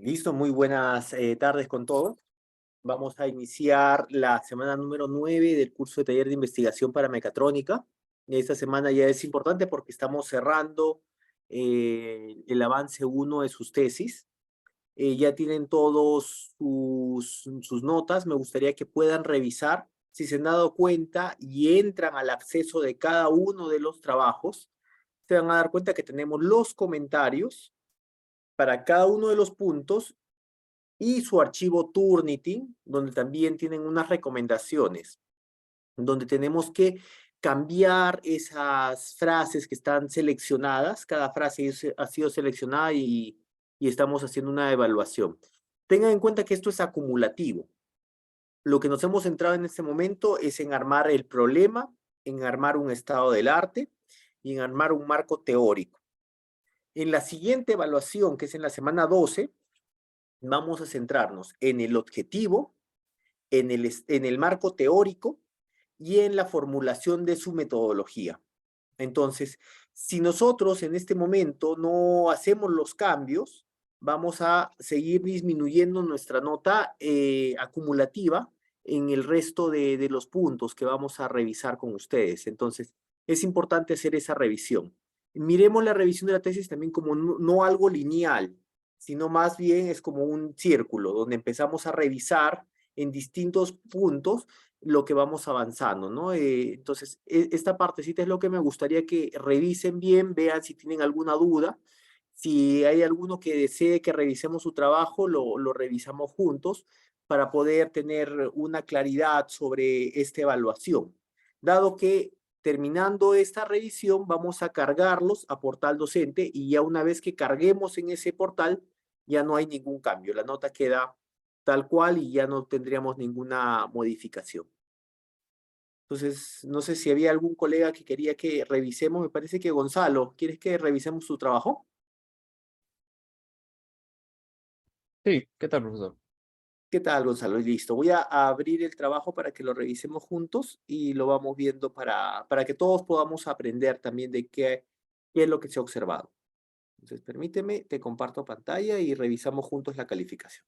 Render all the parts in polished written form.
Listo, muy buenas tardes con todos. Vamos a iniciar la semana número 9 del curso de taller de investigación para mecatrónica. Esta semana ya es importante porque estamos cerrando el avance 1 de sus tesis. Ya tienen todos sus notas. Me gustaría que puedan revisar. Si se han dado cuenta y entran al acceso de cada uno de los trabajos, se van a dar cuenta que tenemos los comentarios para cada uno de los puntos y su archivo Turnitin, donde también tienen unas recomendaciones, donde tenemos que cambiar esas frases que están seleccionadas. Cada frase ha sido seleccionada y estamos haciendo una evaluación. Tengan en cuenta que esto es acumulativo. Lo que nos hemos centrado en este momento es en armar el problema, en armar un estado del arte y en armar un marco teórico. En la siguiente evaluación, que es en la semana 12, vamos a centrarnos en el objetivo, en el marco teórico y en la formulación de su metodología. Entonces, si nosotros en este momento no hacemos los cambios, vamos a seguir disminuyendo nuestra nota acumulativa en el resto de los puntos que vamos a revisar con ustedes. Entonces, es importante hacer esa revisión. Miremos la revisión de la tesis también como no algo lineal, sino más bien es como un círculo donde empezamos a revisar en distintos puntos lo que vamos avanzando, ¿no? Entonces, esta partecita es lo que me gustaría que revisen bien, vean si tienen alguna duda. Si hay alguno que desee que revisemos su trabajo, lo revisamos juntos para poder tener una claridad sobre esta evaluación. Dado que terminando esta revisión, vamos a cargarlos a portal docente y ya una vez que carguemos en ese portal, ya no hay ningún cambio. La nota queda tal cual y ya no tendríamos ninguna modificación. Entonces, no sé si había algún colega que quería que revisemos. Me parece que Gonzalo, ¿quieres que revisemos su trabajo? Sí, ¿qué tal, profesor? ¿Qué tal, Gonzalo? Listo. Voy a abrir el trabajo para que lo revisemos juntos y lo vamos viendo para que todos podamos aprender también de qué es lo que se ha observado. Entonces, permíteme, te comparto pantalla y revisamos juntos la calificación.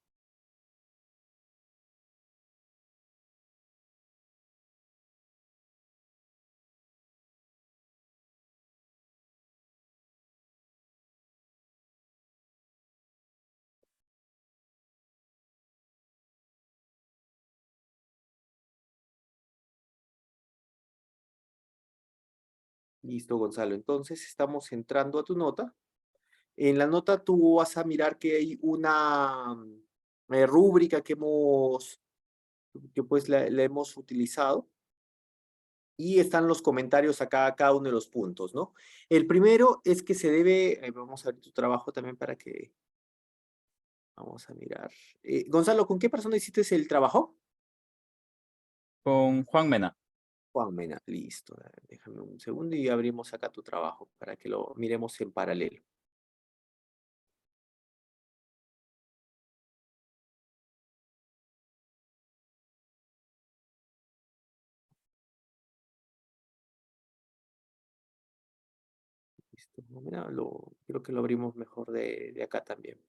Listo, Gonzalo. Entonces, estamos entrando a tu nota. En la nota tú vas a mirar que hay una rúbrica que pues la hemos utilizado y están los comentarios acá a cada uno de los puntos, ¿no? El primero es que se debe, vamos a ver tu trabajo también para que, vamos a mirar. Gonzalo, ¿con qué persona hiciste el trabajo? Con Juan Mena. Juan Mena, listo. Déjame un segundo y abrimos acá tu trabajo para que lo miremos en paralelo. Listo. Mira, creo que lo abrimos mejor de acá también.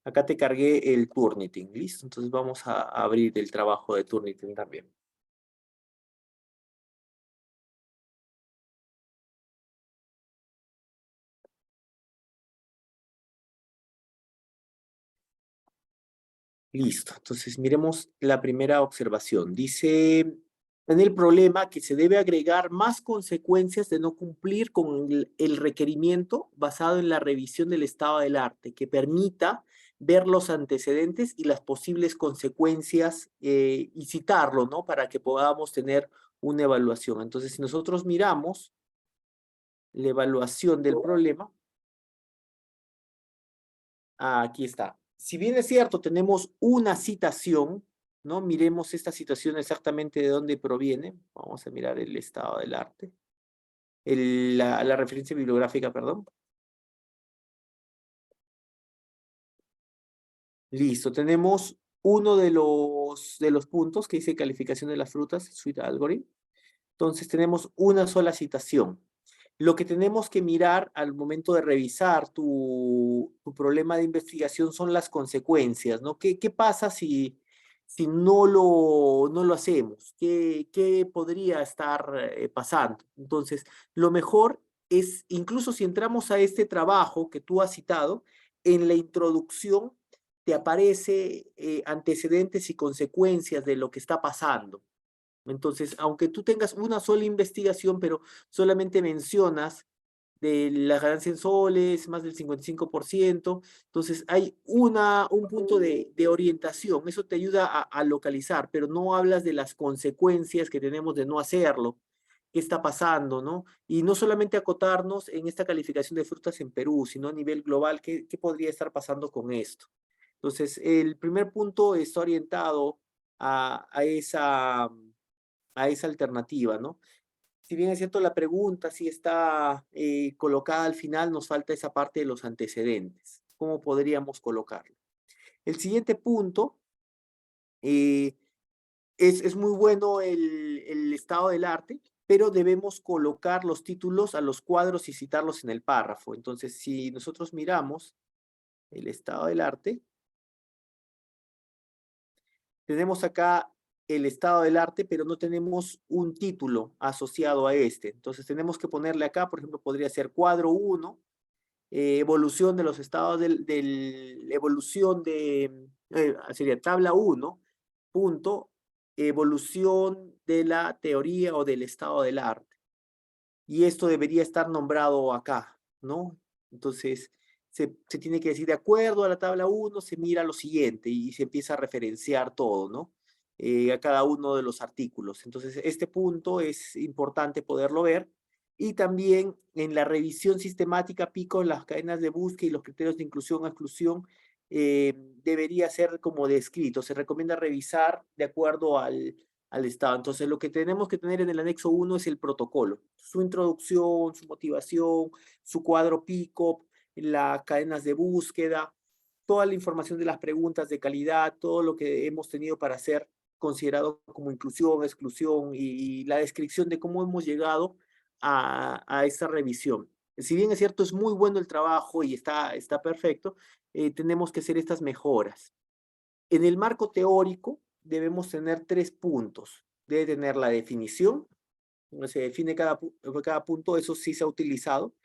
Acá te cargué el Turnitin, ¿listo? Entonces vamos a abrir el trabajo de Turnitin también. Listo, entonces miremos la primera observación. Dice en el problema que se debe agregar más consecuencias de no cumplir con el requerimiento basado en la revisión del estado del arte, que permita ver los antecedentes y las posibles consecuencias y citarlo, ¿no? Para que podamos tener una evaluación. Entonces, si nosotros miramos la evaluación del problema, aquí está. Si bien es cierto, tenemos una citación, ¿no? Miremos esta citación exactamente de dónde proviene. Vamos a mirar el estado del arte. La referencia bibliográfica, perdón. Listo, tenemos uno de los puntos que dice calificación de las frutas, Sweet Algorithm. Entonces tenemos una sola citación. Lo que tenemos que mirar al momento de revisar tu problema de investigación son las consecuencias, ¿no? ¿Qué pasa si no lo hacemos? ¿Qué podría estar pasando? Entonces, lo mejor es, incluso si entramos a este trabajo que tú has citado, en la introducción te aparece antecedentes y consecuencias de lo que está pasando. Entonces, aunque tú tengas una sola investigación, pero solamente mencionas de la ganancia en soles, más del 55%, entonces hay un punto de orientación, eso te ayuda a localizar, pero no hablas de las consecuencias que tenemos de no hacerlo, qué está pasando, ¿no? Y no solamente acotarnos en esta calificación de frutas en Perú, sino a nivel global, ¿qué podría estar pasando con esto? Entonces, el primer punto está orientado a esa alternativa, ¿no? Si bien es cierto, la pregunta sí está colocada al final, nos falta esa parte de los antecedentes. ¿Cómo podríamos colocarlo? El siguiente punto eh, es muy bueno el estado del arte, pero debemos colocar los títulos a los cuadros y citarlos en el párrafo. Entonces, si nosotros miramos el estado del arte, tenemos acá el estado del arte, pero no tenemos un título asociado a este. Entonces tenemos que ponerle acá, por ejemplo, podría ser cuadro 1, evolución de los estados evolución sería tabla 1, punto, evolución de la teoría o del estado del arte. Y esto debería estar nombrado acá, ¿no? Entonces, se tiene que decir, de acuerdo a la tabla 1, se mira lo siguiente y se empieza a referenciar todo, ¿no? A cada uno de los artículos. Entonces, este punto es importante poderlo ver. Y también en la revisión sistemática, pico, las cadenas de búsqueda y los criterios de inclusión o exclusión debería ser como descrito. Se recomienda revisar de acuerdo al Estado. Entonces, lo que tenemos que tener en el anexo 1 es el protocolo, su introducción, su motivación, su cuadro pick-up, las cadenas de búsqueda, toda la información de las preguntas de calidad, todo lo que hemos tenido para ser considerado como inclusión, exclusión y la descripción de cómo hemos llegado a esta revisión. Si bien es cierto, es muy bueno el trabajo y está perfecto, tenemos que hacer estas mejoras. En el marco teórico debemos tener 3 puntos. Debe tener la definición, donde se define cada punto, eso sí se ha utilizado,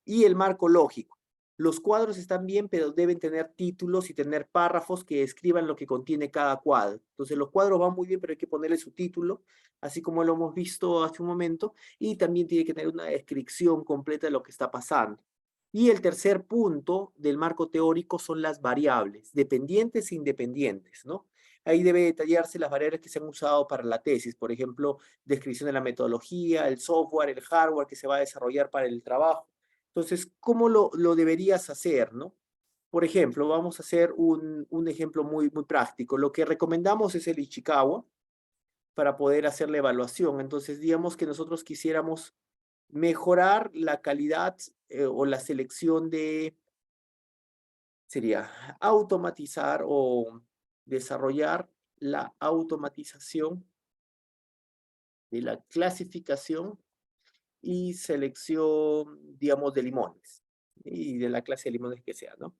y el marco lógico. Los cuadros están bien, pero deben tener títulos y tener párrafos que describan lo que contiene cada cuadro. Entonces los cuadros van muy bien, pero hay que ponerle su título, así como lo hemos visto hace un momento, y también tiene que tener una descripción completa de lo que está pasando. Y el tercer punto del marco teórico son las variables, dependientes e independientes, ¿no? Ahí debe detallarse las variables que se han usado para la tesis, por ejemplo, descripción de la metodología, el software, el hardware que se va a desarrollar para el trabajo. Entonces, ¿cómo lo deberías hacer, no? Por ejemplo, vamos a hacer un ejemplo muy práctico. Lo que recomendamos es el Ichikawa para poder hacer la evaluación. Entonces, digamos que nosotros quisiéramos mejorar la calidad o la selección sería automatizar o desarrollar la automatización de la clasificación y selección, digamos, de limones y de la clase de limones que sea, ¿no?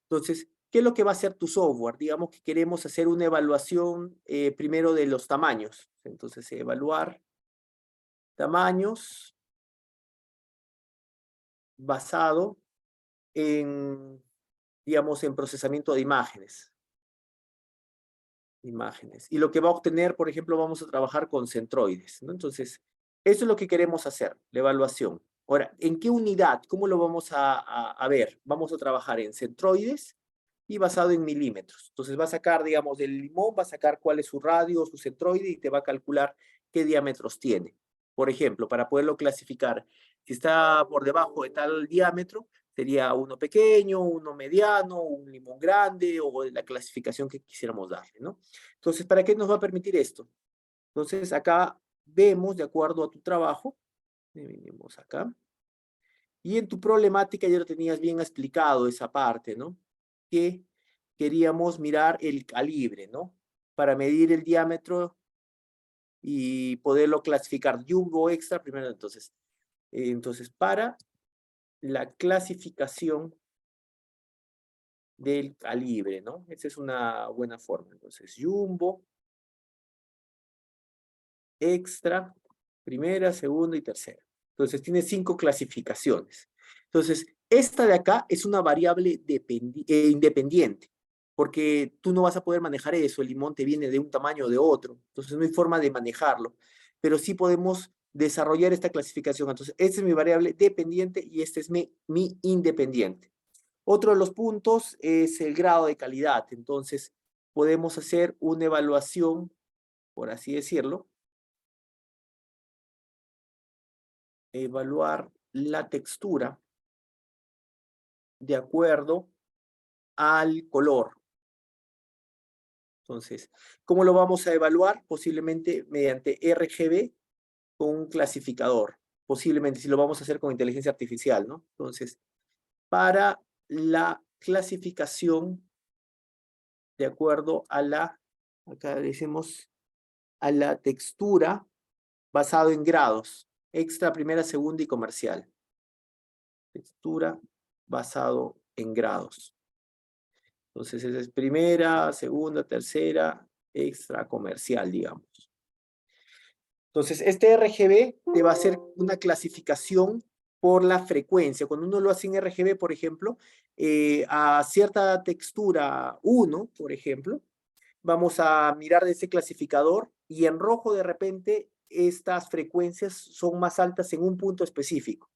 Entonces, ¿qué es lo que va a hacer tu software? Digamos que queremos hacer una evaluación primero de los tamaños. Entonces, evaluar tamaños basado en, digamos, en procesamiento de imágenes. Y lo que va a obtener, por ejemplo, vamos a trabajar con centroides, ¿no? Entonces, eso es lo que queremos hacer, la evaluación. Ahora, ¿en qué unidad? ¿Cómo lo vamos a ver? Vamos a trabajar en centroides y basado en milímetros. Entonces va a sacar, digamos, del limón, va a sacar cuál es su radio, su centroide y te va a calcular qué diámetros tiene. Por ejemplo, para poderlo clasificar, si está por debajo de tal diámetro, sería uno pequeño, uno mediano, un limón grande o la clasificación que quisiéramos darle, ¿no? Entonces, ¿para qué nos va a permitir esto? Entonces, acá vemos, de acuerdo a tu trabajo, venimos acá, y en tu problemática ya lo tenías bien explicado esa parte, ¿no? Que queríamos mirar el calibre, ¿no? Para medir el diámetro y poderlo clasificar jumbo extra primero. Entonces, Entonces, para la clasificación del calibre, ¿no? Esa es una buena forma. Entonces, jumbo, extra, primera, segunda y tercera. Entonces, tiene 5 clasificaciones. Entonces, esta de acá es una variable independiente, porque tú no vas a poder manejar eso. El limón te viene de un tamaño o de otro. Entonces, no hay forma de manejarlo. Pero sí podemos desarrollar esta clasificación. Entonces, esta es mi variable dependiente y este es mi independiente. Otro de los puntos es el grado de calidad. Entonces, podemos hacer una evaluación, por así decirlo, evaluar la textura de acuerdo al color. Entonces, ¿cómo lo vamos a evaluar? Posiblemente mediante RGB con un clasificador. Posiblemente, si lo vamos a hacer con inteligencia artificial, ¿no? Entonces, para la clasificación de acuerdo a la, acá decimos, a la textura basado en grados, extra, primera, segunda y comercial. Textura basado en grados. Entonces, esa es primera, segunda, tercera, extra, comercial, digamos. Entonces, este RGB te va a hacer una clasificación por la frecuencia. Cuando uno lo hace en RGB, por ejemplo, a cierta textura 1, por ejemplo, vamos a mirar de ese clasificador y en rojo de repente estas frecuencias son más altas en un punto específico.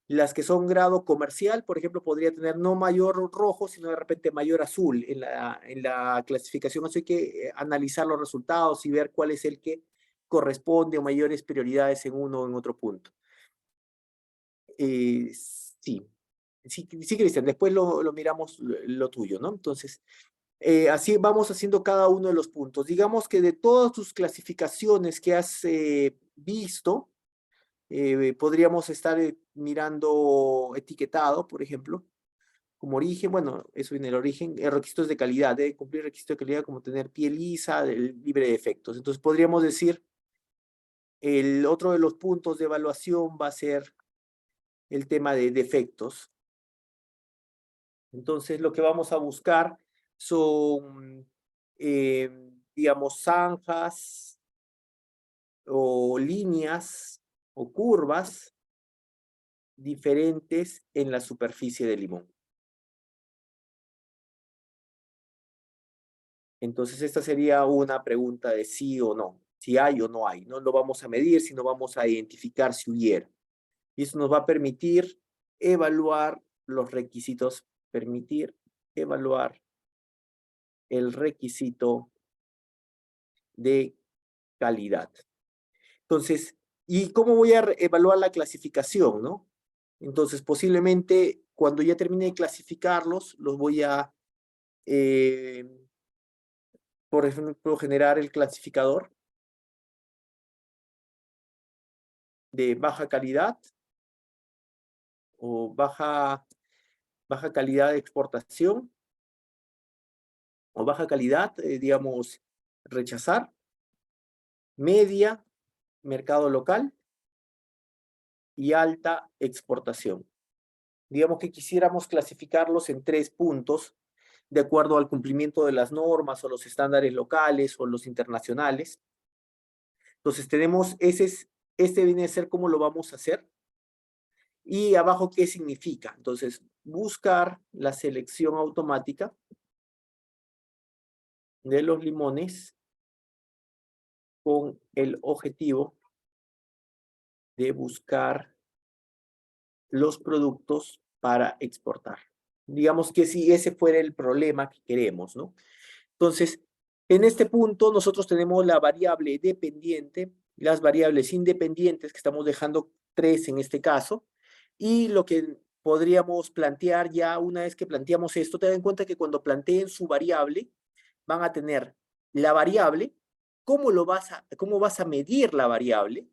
Las que son grado comercial, por ejemplo, podría tener no mayor rojo, sino de repente mayor azul en la clasificación. Así que analizar los resultados y ver cuál es el que corresponde o mayores prioridades en uno o en otro punto. Sí, sí, Cristian, después lo miramos lo tuyo, ¿no? Entonces, así vamos haciendo cada uno de los puntos. Digamos que de todas tus clasificaciones que has visto, podríamos estar mirando etiquetado, por ejemplo, como origen, bueno, eso en el origen, requisitos de calidad, debe cumplir requisitos de calidad como tener piel lisa, libre de defectos. Entonces podríamos decir, el otro de los puntos de evaluación va a ser el tema de defectos. Entonces lo que vamos a buscar son, digamos, zanjas o líneas o curvas diferentes en la superficie del limón. Entonces, esta sería una pregunta de sí o no, si hay o no hay. No lo vamos a medir, sino vamos a identificar si hubiera. Y eso nos va a permitir evaluar los requisitos, permitir evaluar el requisito de calidad. Entonces, ¿y cómo voy a evaluar la clasificación, no? Entonces, posiblemente cuando ya termine de clasificarlos, los voy a, por ejemplo, generar el clasificador de baja calidad o baja calidad de exportación o baja calidad, digamos, rechazar, media, mercado local y alta exportación. Digamos que quisiéramos clasificarlos en 3 puntos de acuerdo al cumplimiento de las normas o los estándares locales o los internacionales. Entonces tenemos, este viene a ser cómo lo vamos a hacer. Y abajo, ¿qué significa? Entonces, buscar la selección automática de los limones con el objetivo de buscar los productos para exportar. Digamos que si ese fuera el problema que queremos, ¿no? Entonces, en este punto nosotros tenemos la variable dependiente, las variables independientes, que estamos dejando 3 en este caso, y lo que podríamos plantear ya una vez que planteamos esto, ten en cuenta que cuando planteen su variable, van a tener la variable, cómo vas a medir la variable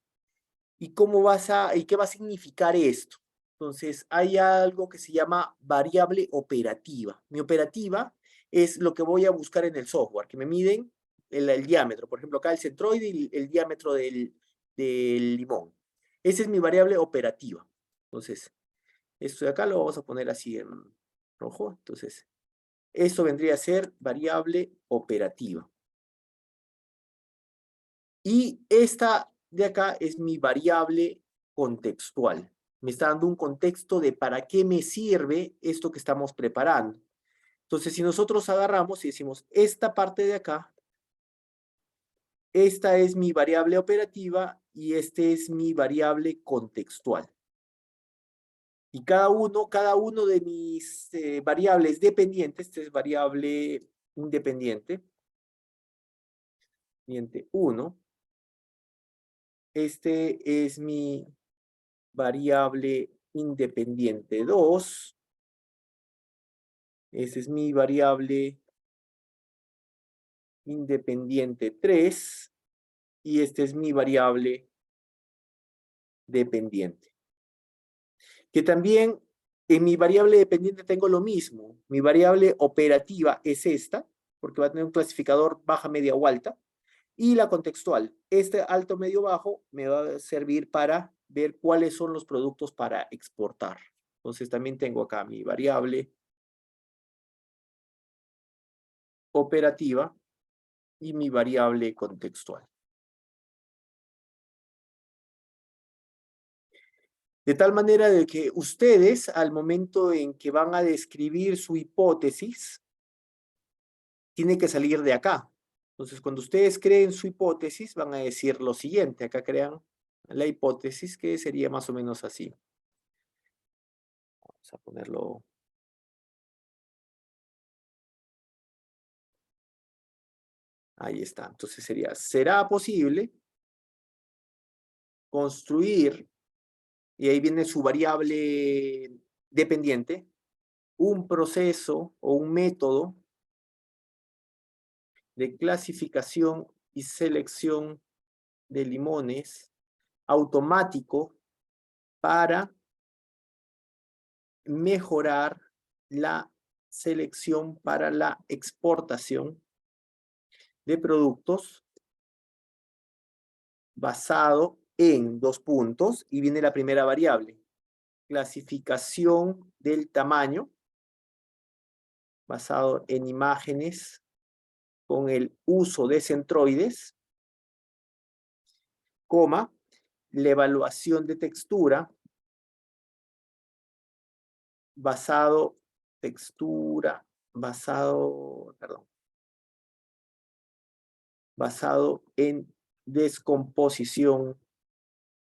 y y qué va a significar esto. Entonces, hay algo que se llama variable operativa. Mi operativa es lo que voy a buscar en el software, que me miden el diámetro. Por ejemplo, acá el centroide y el diámetro del limón. Esa es mi variable operativa. Entonces, esto de acá lo vamos a poner así en rojo. Entonces, esto vendría a ser variable operativa. Y esta de acá es mi variable contextual. Me está dando un contexto de para qué me sirve esto que estamos preparando. Entonces, si nosotros agarramos y decimos, esta parte de acá, esta es mi variable operativa y este es mi variable contextual. Y cada uno de mis variables dependientes, esta es variable independiente, 1, este es mi variable independiente 2, esta es mi variable independiente 3, y esta es mi variable dependiente. Que también en mi variable dependiente tengo lo mismo. Mi variable operativa es esta, porque va a tener un clasificador baja, media o alta. Y la contextual, este alto, medio, bajo, me va a servir para ver cuáles son los productos para exportar. Entonces también tengo acá mi variable operativa y mi variable contextual. De tal manera de que ustedes, al momento en que van a describir su hipótesis, tiene que salir de acá. Entonces, cuando ustedes creen su hipótesis, van a decir lo siguiente. Acá crean la hipótesis, que sería más o menos así. Vamos a ponerlo. Ahí está. Entonces sería, ¿será posible construir, y ahí viene su variable dependiente, un proceso o un método de clasificación y selección de limones automático para mejorar la selección para la exportación de productos basado en 2 puntos, y viene la primera variable, clasificación del tamaño basado en imágenes con el uso de centroides, coma, la evaluación de textura basado en descomposición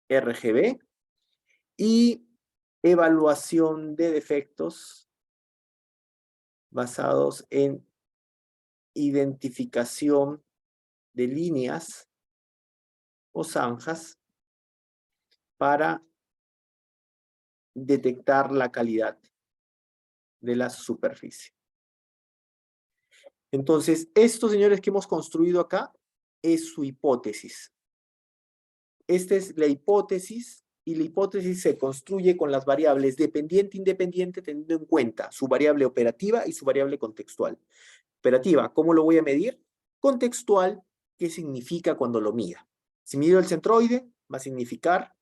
RGB, y evaluación de defectos basados en identificación de líneas o zanjas para detectar la calidad de la superficie. Entonces, estos señores que hemos construido acá es su hipótesis. Esta es la hipótesis, y la hipótesis se construye con las variables dependiente e independiente, teniendo en cuenta su variable operativa y su variable contextual. Operativa, ¿cómo lo voy a medir? Contextual, ¿qué significa cuando lo mida? Si mido el centroide, va a significar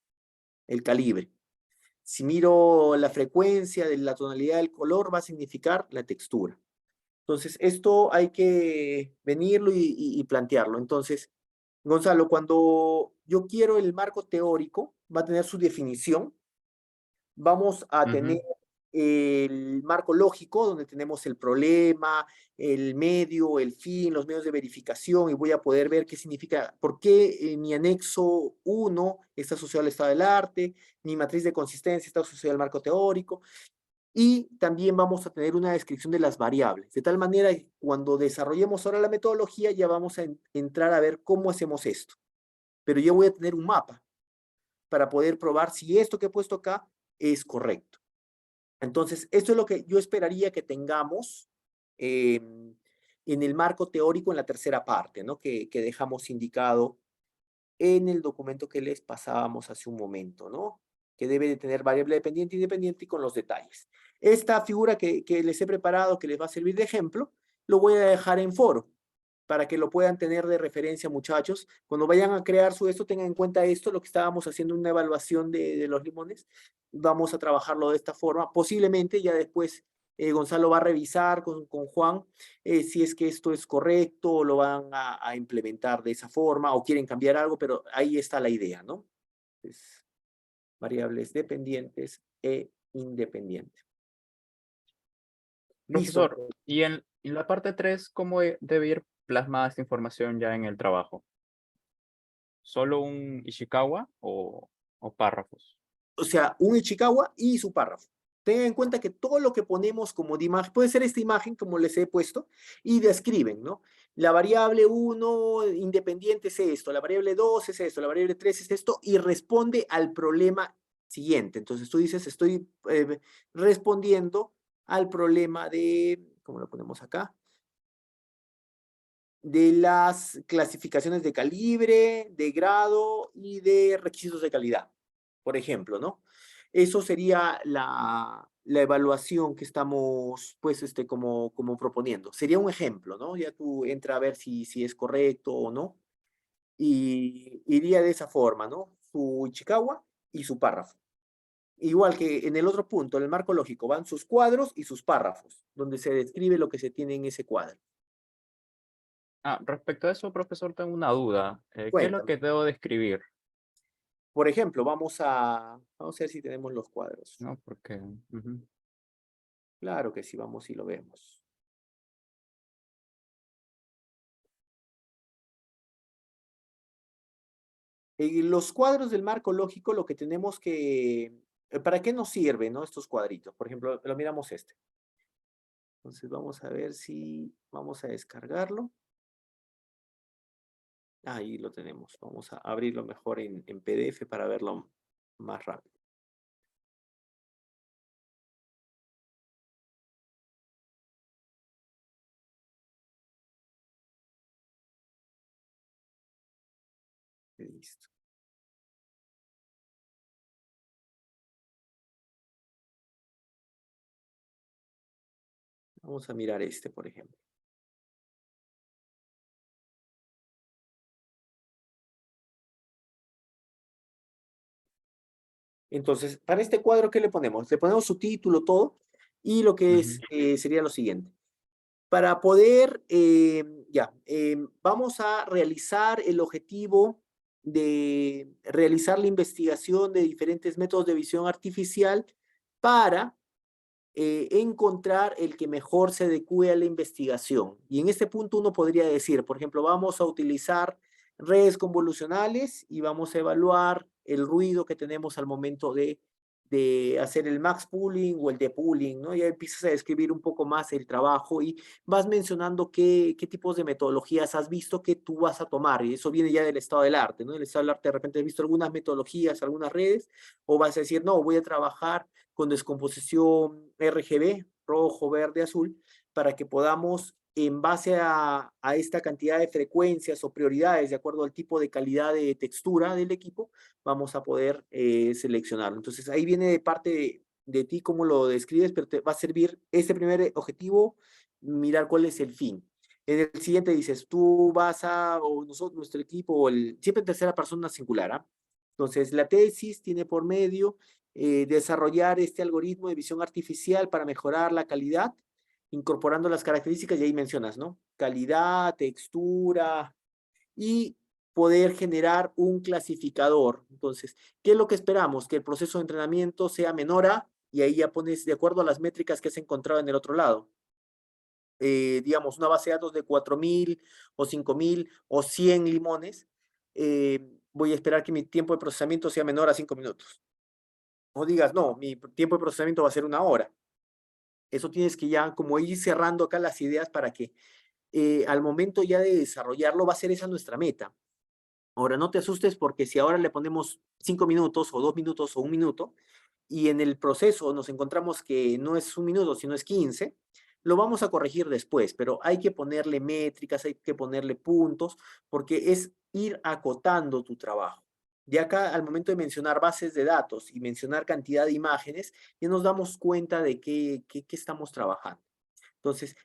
el calibre. Si miro la frecuencia de la tonalidad del color, va a significar la textura. Entonces, esto hay que venirlo y plantearlo. Entonces, Gonzalo, cuando yo quiero el marco teórico, va a tener su definición. Vamos a tener el marco lógico, donde tenemos el problema, el medio, el fin, los medios de verificación, y voy a poder ver qué significa, por qué mi anexo 1 está asociado al estado del arte, mi matriz de consistencia está asociada al marco teórico, y también vamos a tener una descripción de las variables, de tal manera que cuando desarrollemos ahora la metodología ya vamos a entrar a ver cómo hacemos esto. Pero yo voy a tener un mapa para poder probar si esto que he puesto acá es correcto. Entonces, esto es lo que yo esperaría que tengamos en el marco teórico en la tercera parte, ¿no? Que dejamos indicado en el documento que les pasábamos hace un momento, ¿no? Que debe de tener variable dependiente e independiente y con los detalles. Esta figura que les he preparado, que les va a servir de ejemplo, lo voy a dejar en foro. para que lo puedan tener de referencia, muchachos. Cuando vayan a crear su esto, tengan en cuenta esto, lo que estábamos haciendo, una evaluación de los limones. Vamos a trabajarlo de esta forma. Posiblemente ya después Gonzalo va a revisar con Juan si es que esto es correcto o lo van a implementar de esa forma o quieren cambiar algo, pero ahí está la idea, ¿no? Entonces, variables dependientes e independientes. Listo. Profesor, y en la parte 3, ¿cómo debe ir plasmada esta información ya en el trabajo? ¿Solo un Ishikawa o párrafos? O sea, un Ichikawa y su párrafo. Tengan en cuenta que todo lo que ponemos como de imagen, puede ser esta imagen como les he puesto, y describen, ¿no? La variable 1 independiente es esto, la variable 2 es esto, la variable 3 es esto, y responde al problema siguiente. Entonces tú dices, estoy respondiendo al problema de, ¿cómo lo ponemos acá? De las clasificaciones de calibre, de grado y de requisitos de calidad, por ejemplo, ¿no? Eso sería la evaluación que estamos, pues, como proponiendo. Sería un ejemplo, ¿no? Ya tú entra a ver si es correcto o no. Y iría de esa forma, ¿no? Su Ichikawa y su párrafo. Igual que en el otro punto, en el marco lógico, van sus cuadros y sus párrafos, donde se describe lo que se tiene en ese cuadro. Respecto a eso, profesor, tengo una duda. ¿Qué es lo Cuéntame. que debo describir? Por ejemplo, vamos a ver si tenemos los cuadros. ¿No? Porque, ujú. Claro que sí, vamos y lo vemos. Los cuadros del marco lógico, lo que tenemos que... ¿Para qué nos sirven, no? Estos cuadritos. Por ejemplo, lo miramos este. Entonces vamos a ver si vamos a descargarlo. Ahí lo tenemos. Vamos a abrirlo mejor en PDF para verlo más rápido. Listo. Vamos a mirar este, por ejemplo. Entonces, para este cuadro, ¿qué le ponemos? Le ponemos su título, todo, y lo que es, Ujú. sería lo siguiente. Para poder, vamos a realizar el objetivo de realizar la investigación de diferentes métodos de visión artificial para encontrar el que mejor se adecue a la investigación. Y en este punto uno podría decir, por ejemplo, vamos a utilizar redes convolucionales y vamos a evaluar el ruido que tenemos al momento de hacer el max pooling o el depulling, ¿no? Ya empiezas a describir un poco más el trabajo y vas mencionando qué tipos de metodologías has visto que tú vas a tomar. Y eso viene ya del estado del arte, ¿no? El estado del arte de repente has visto algunas metodologías, algunas redes, o vas a decir, no, voy a trabajar con descomposición RGB, rojo, verde, azul, para que podamos, en base a esta cantidad de frecuencias o prioridades, de acuerdo al tipo de calidad de textura del equipo, vamos a poder seleccionarlo. Entonces, ahí viene de parte de ti cómo lo describes, pero te va a servir este primer objetivo, mirar cuál es el fin. En el siguiente dices, tú vas o nosotros, nuestro equipo, siempre en tercera persona singular, ¿ah? Entonces, la tesis tiene por medio desarrollar este algoritmo de visión artificial para mejorar la calidad, incorporando las características, y ahí mencionas, ¿no? Calidad, textura y poder generar un clasificador. Entonces, ¿qué es lo que esperamos? Que el proceso de entrenamiento sea menor a, y ahí ya pones de acuerdo a las métricas que has encontrado en el otro lado. Digamos, una base de datos de 4.000 o 5.000 o 100 limones, voy a esperar que mi tiempo de procesamiento sea menor a 5 minutos. No digas, no, mi tiempo de procesamiento va a ser 1 hora. Eso tienes que ya como ir cerrando acá las ideas para que al momento ya de desarrollarlo va a ser esa nuestra meta. Ahora, no te asustes porque si ahora le ponemos 5 minutos o 2 minutos o 1 minuto y en el proceso nos encontramos que no es 1 minuto, sino es 15, lo vamos a corregir después, pero hay que ponerle métricas, hay que ponerle puntos, porque es ir acotando tu trabajo. De acá, al momento de mencionar bases de datos y mencionar cantidad de imágenes, ya nos damos cuenta de qué estamos trabajando. Entonces,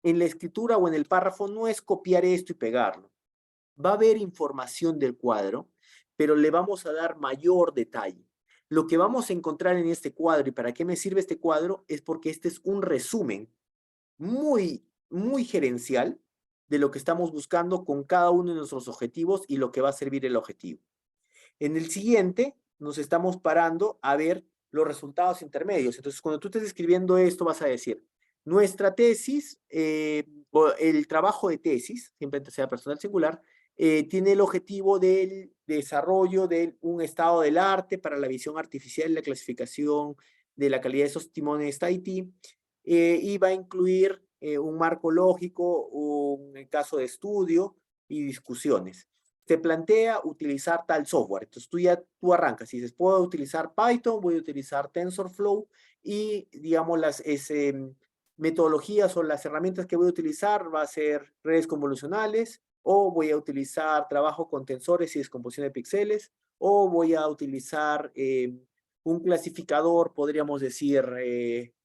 en la escritura o en el párrafo no es copiar esto y pegarlo. Va a haber información del cuadro, pero le vamos a dar mayor detalle. Lo que vamos a encontrar en este cuadro, y para qué me sirve este cuadro, es porque este es un resumen muy gerencial de lo que estamos buscando con cada uno de nuestros objetivos y lo que va a servir el objetivo. En el siguiente, nos estamos parando a ver los resultados intermedios. Entonces, cuando tú estés escribiendo esto, vas a decir, nuestra tesis, o el trabajo de tesis, siempre sea personal singular, tiene el objetivo del desarrollo de un estado del arte para la visión artificial y la clasificación de la calidad de esos timones Tahití, y va a incluir un marco lógico, un caso de estudio y discusiones. Te plantea utilizar tal software. Entonces tú arrancas y dices, puedo utilizar Python, voy a utilizar TensorFlow y, digamos, las metodologías o las herramientas que voy a utilizar va a ser redes convolucionales, o voy a utilizar trabajo con tensores y descomposición de píxeles, o voy a utilizar un clasificador, podríamos decir,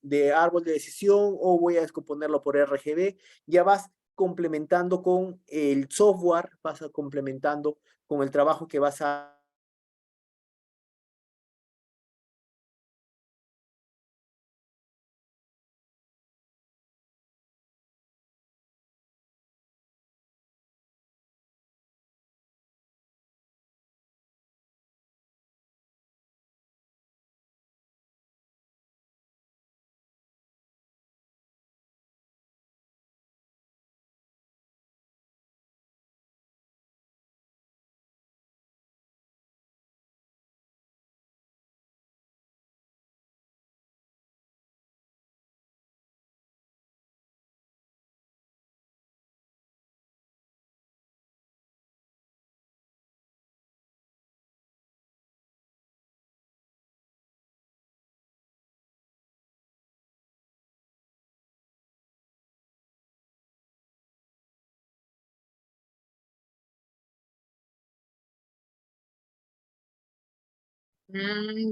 de árbol de decisión, o voy a descomponerlo por RGB. Ya vas complementando con el software, vas a complementando con el trabajo que vas a...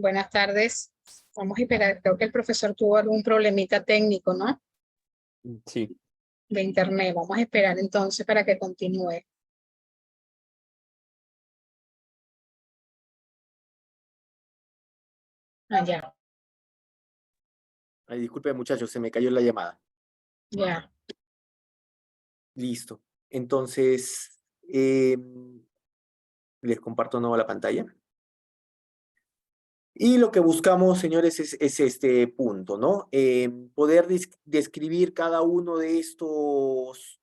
Buenas tardes. Vamos a esperar. Creo que el profesor tuvo algún problemita técnico, ¿no? Sí. De internet. Vamos a esperar entonces para que continúe. Ya. Ay, disculpe, muchachos, se me cayó la llamada. Ya. Listo. Entonces, les comparto de nuevo la pantalla. Y lo que buscamos, señores, es este punto, ¿no? Poder describir cada uno de estos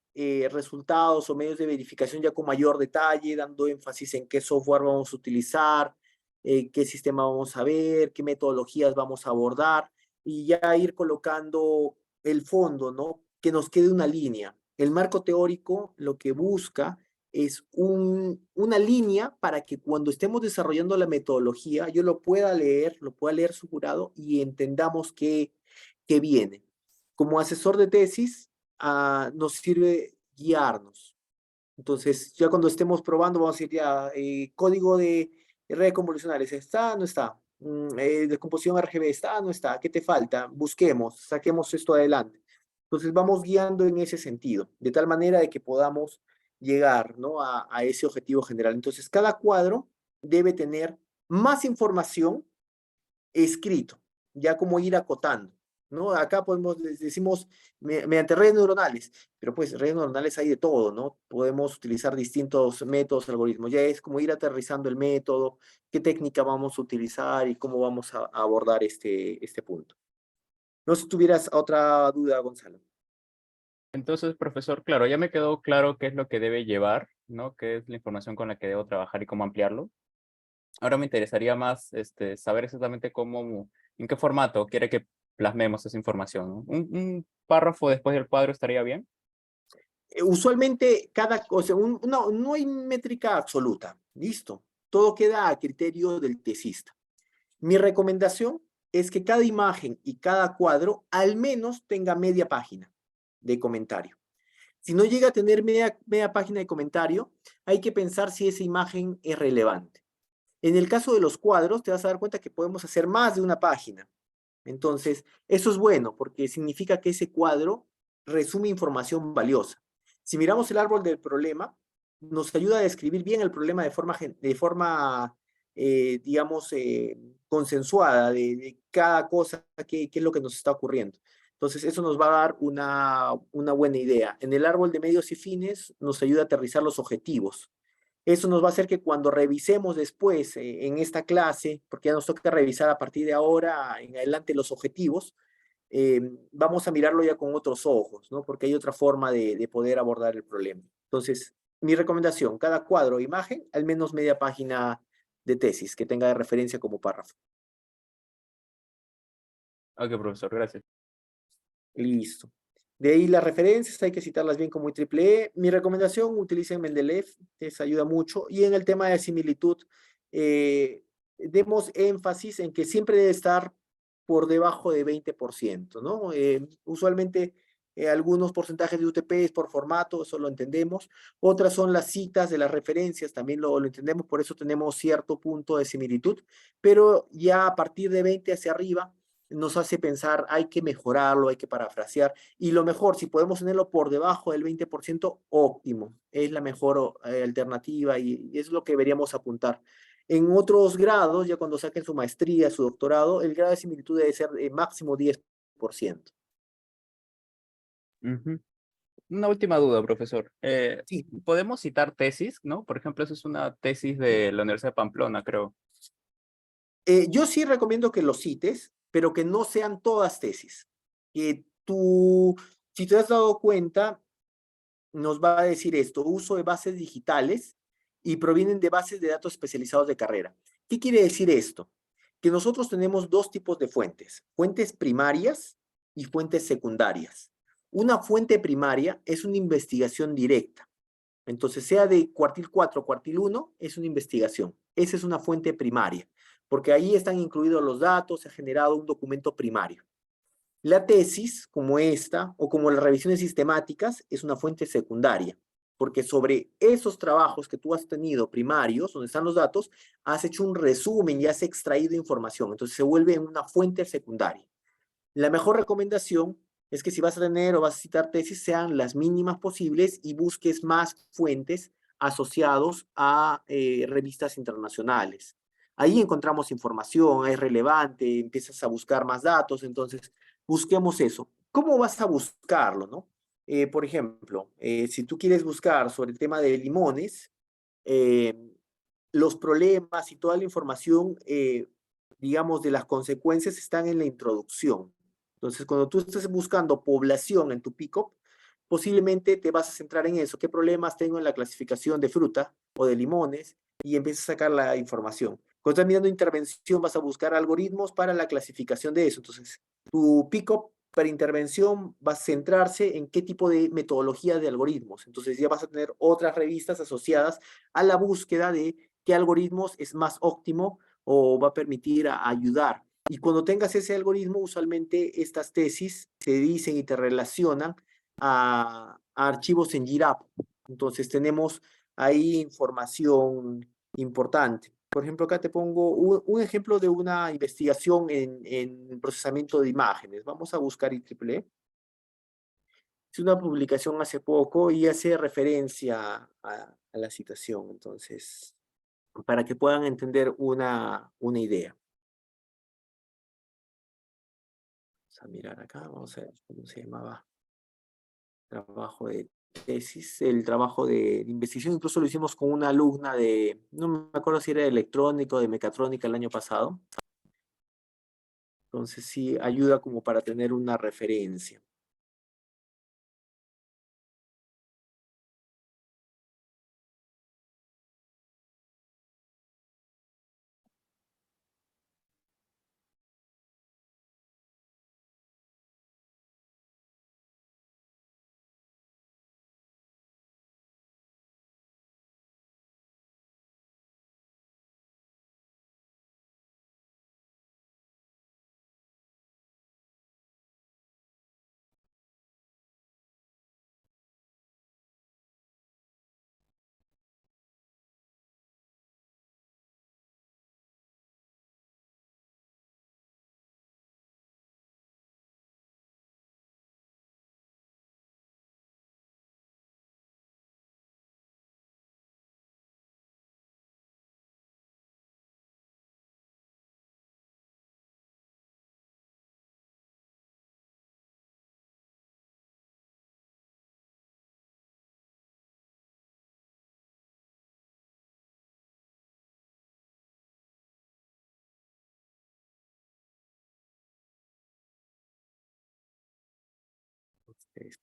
resultados o medios de verificación ya con mayor detalle, dando énfasis en qué software vamos a utilizar, qué sistema vamos a ver, qué metodologías vamos a abordar, y ya ir colocando el fondo, ¿no? Que nos quede una línea. El marco teórico lo que busca es una línea para que cuando estemos desarrollando la metodología yo lo pueda leer su jurado y entendamos qué viene. Como asesor de tesis, nos sirve guiarnos. Entonces, ya cuando estemos probando, vamos a decir ya, código de redes convolucionales, ¿está? ¿No está? Descomposición RGB, ¿está? ¿No está? ¿Qué te falta? Busquemos, saquemos esto adelante. Entonces, vamos guiando en ese sentido, de tal manera de que podamos llegar, ¿no? a ese objetivo general. Entonces, cada cuadro debe tener más información escrito, ya como ir acotando, ¿no? Acá decimos mediante redes neuronales, pero pues redes neuronales hay de todo, ¿no? Podemos utilizar distintos métodos, algoritmos, ya es como ir aterrizando el método, qué técnica vamos a utilizar y cómo vamos a abordar este punto. No sé si tuvieras otra duda, Gonzalo. Entonces, profesor, claro, ya me quedó claro qué es lo que debe llevar, ¿no? Qué es la información con la que debo trabajar y cómo ampliarlo. Ahora me interesaría más saber exactamente cómo, en qué formato quiere que plasmemos esa información, ¿no? Un párrafo después del cuadro estaría bien. Usualmente cada cosa, no hay métrica absoluta, listo. Todo queda a criterio del tesista. Mi recomendación es que cada imagen y cada cuadro al menos tenga media página de comentario. Si no llega a tener media página de comentario, hay que pensar si esa imagen es relevante. En el caso de los cuadros, te vas a dar cuenta que podemos hacer más de una página. Entonces, eso es bueno porque significa que ese cuadro resume información valiosa. Si miramos el árbol del problema, nos ayuda a describir bien el problema de forma digamos, consensuada de cada cosa, qué es lo que nos está ocurriendo. Entonces, eso nos va a dar una buena idea. En el árbol de medios y fines nos ayuda a aterrizar los objetivos. Eso nos va a hacer que cuando revisemos después en esta clase, porque ya nos toca revisar a partir de ahora en adelante los objetivos, eh, vamos a mirarlo ya con otros ojos, ¿no? Porque hay otra forma de poder abordar el problema. Entonces, mi recomendación, cada cuadro o imagen, al menos media página de tesis que tenga de referencia como párrafo. Ok, profesor, gracias. Listo. De ahí las referencias, hay que citarlas bien como IEEE. Mi recomendación, utilicen Mendeleev, les ayuda mucho. Y en el tema de similitud, demos énfasis en que siempre debe estar por debajo de 20%, ¿no? Usualmente algunos porcentajes de UTP es por formato, eso lo entendemos. Otras son las citas de las referencias, también lo entendemos, por eso tenemos cierto punto de similitud, pero ya a partir de 20 hacia arriba, nos hace pensar, hay que mejorarlo, hay que parafrasear, y lo mejor, si podemos tenerlo por debajo del 20%, óptimo, es la mejor alternativa y es lo que deberíamos apuntar. En otros grados, ya cuando saquen su maestría, su doctorado, el grado de similitud debe ser máximo 10%. Ujú. Una última duda, profesor. Sí, ¿Podemos citar tesis, no? Por ejemplo, eso es una tesis de la Universidad de Pamplona, creo. yo sí recomiendo que lo cites, pero que no sean todas tesis. Que tú, si te has dado cuenta, nos va a decir esto, uso de bases digitales y provienen de bases de datos especializados de carrera. ¿Qué quiere decir esto? Que nosotros tenemos dos tipos de fuentes primarias y fuentes secundarias. Una fuente primaria es una investigación directa. Entonces, sea de cuartil 4 o cuartil 1, es una investigación. Esa es una fuente primaria, porque ahí están incluidos los datos, se ha generado un documento primario. La tesis, como esta, o como las revisiones sistemáticas, es una fuente secundaria, porque sobre esos trabajos que tú has tenido primarios, donde están los datos, has hecho un resumen y has extraído información, entonces se vuelve una fuente secundaria. La mejor recomendación es que si vas a tener o vas a citar tesis, sean las mínimas posibles y busques más fuentes asociados a revistas internacionales. Ahí encontramos información, es relevante, empiezas a buscar más datos, entonces busquemos eso. ¿Cómo vas a buscarlo, no? Por ejemplo, si tú quieres buscar sobre el tema de limones, eh, los problemas y toda la información, digamos, de las consecuencias están en la introducción. Entonces, cuando tú estés buscando población en tu pick-up, posiblemente te vas a centrar en eso. ¿Qué problemas tengo en la clasificación de fruta o de limones? Y empiezas a sacar la información. Cuando estás mirando intervención, vas a buscar algoritmos para la clasificación de eso. Entonces, tu pick-up para intervención va a centrarse en qué tipo de metodología de algoritmos. Entonces, ya vas a tener otras revistas asociadas a la búsqueda de qué algoritmos es más óptimo o va a permitir ayudar. Y cuando tengas ese algoritmo, usualmente estas tesis te dicen y te relacionan a archivos en GitHub. Entonces tenemos ahí información importante. Por ejemplo, acá te pongo un ejemplo de una investigación en procesamiento de imágenes. Vamos a buscar IEEE. Es una publicación hace poco y hace referencia a la citación. Entonces, para que puedan entender una idea. Vamos a mirar acá, vamos a ver cómo se llamaba. Trabajo de tesis, el trabajo de investigación, incluso lo hicimos con una alumna de, no me acuerdo si era de electrónica o de mecatrónica el año pasado. Entonces sí, ayuda como para tener una referencia.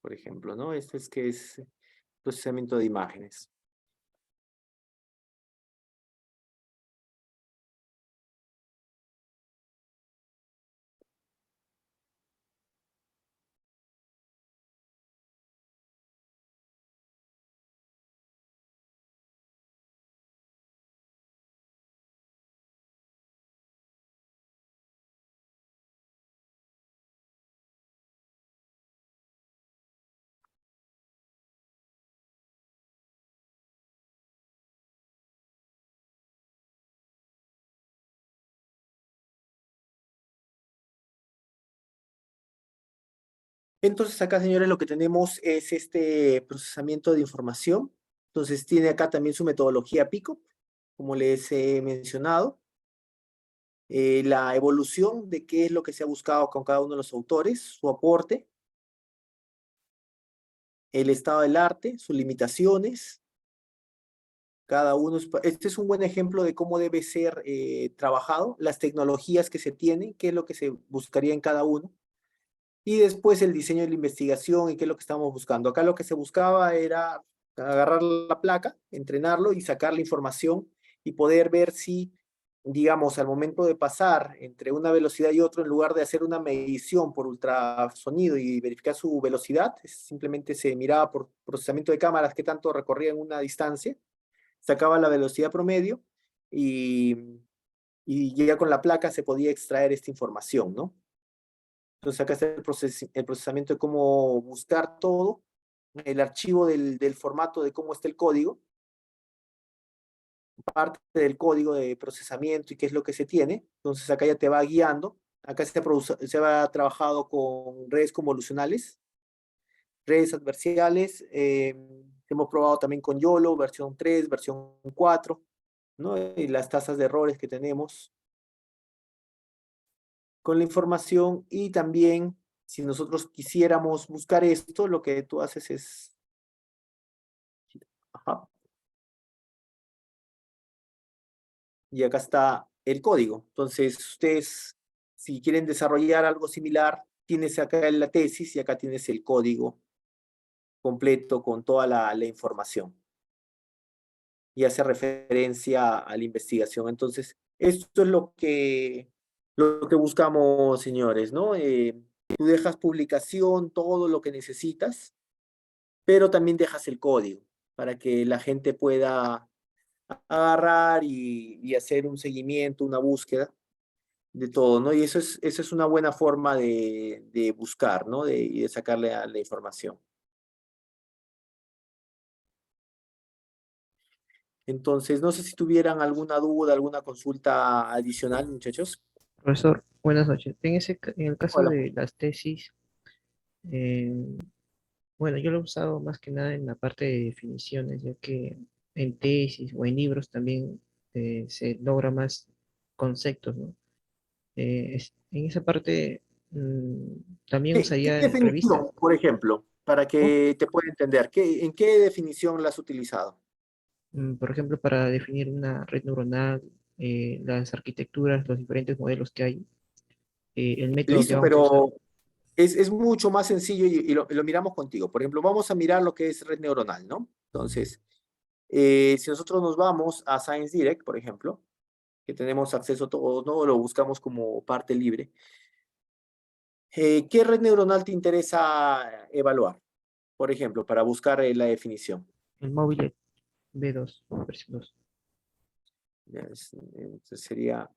por ejemplo, ¿no? Este es que es procesamiento de imágenes. Entonces acá, señores, lo que tenemos es este procesamiento de información. Entonces tiene acá también su metodología PICO, como les he mencionado. La evolución de qué es lo que se ha buscado con cada uno de los autores, su aporte, el estado del arte, sus limitaciones. Cada uno este es un buen ejemplo de cómo debe ser trabajado, las tecnologías que se tienen, qué es lo que se buscaría en cada uno. Y después el diseño de la investigación y qué es lo que estamos buscando. Acá lo que se buscaba era agarrar la placa, entrenarlo y sacar la información y poder ver si, digamos, al momento de pasar entre una velocidad y otra, en lugar de hacer una medición por ultrasonido y verificar su velocidad, simplemente se miraba por procesamiento de cámaras qué tanto recorría en una distancia, sacaba la velocidad promedio y, y ya con la placa se podía extraer esta información, ¿no? Entonces acá está el procesamiento de cómo buscar todo, el archivo del formato de cómo está el código, parte del código de procesamiento y qué es lo que se tiene. Entonces acá ya te va guiando. Acá se va trabajado con redes convolucionales, redes adversariales. Hemos probado también con YOLO, versión 3, versión 4, ¿no? Y las tasas de errores que tenemos con la información y también si nosotros quisiéramos buscar esto, lo que tú haces es... Ajá, y acá está el código. Entonces, ustedes, si quieren desarrollar algo similar, tienes acá la tesis y acá tienes el código completo con toda la información. Y hace referencia a la investigación. Entonces, esto es lo que buscamos, señores, ¿no? Tú dejas publicación, todo lo que necesitas, pero también dejas el código para que la gente pueda agarrar y hacer un seguimiento, una búsqueda de todo, ¿no? Y eso es una buena forma de buscar, ¿no? Y de sacarle a la información. Entonces, no sé si tuvieran alguna duda, alguna consulta adicional, muchachos. Profesor, buenas noches. En el caso Hola. de las tesis, eh, bueno, yo lo he usado más que nada en la parte de definiciones, ya que en tesis o en libros también se logra más conceptos, ¿no? En esa parte también ¿Qué usaría revistas, definición, por ejemplo, para ¿no? que te pueda entender? ¿En qué definición la has utilizado? Por ejemplo, para definir una red neuronal, las arquitecturas, los diferentes modelos que hay, el método que Listo, vamos a usar. pero es mucho más sencillo y lo miramos contigo. Por ejemplo, vamos a mirar lo que es red neuronal, ¿no? Entonces, si nosotros nos vamos a Science Direct, por ejemplo, que tenemos acceso a todo, ¿no? Lo buscamos como parte libre. ¿Qué red neuronal te interesa evaluar? Por ejemplo, para buscar la definición. El móvil B2, versión 2. Entonces sería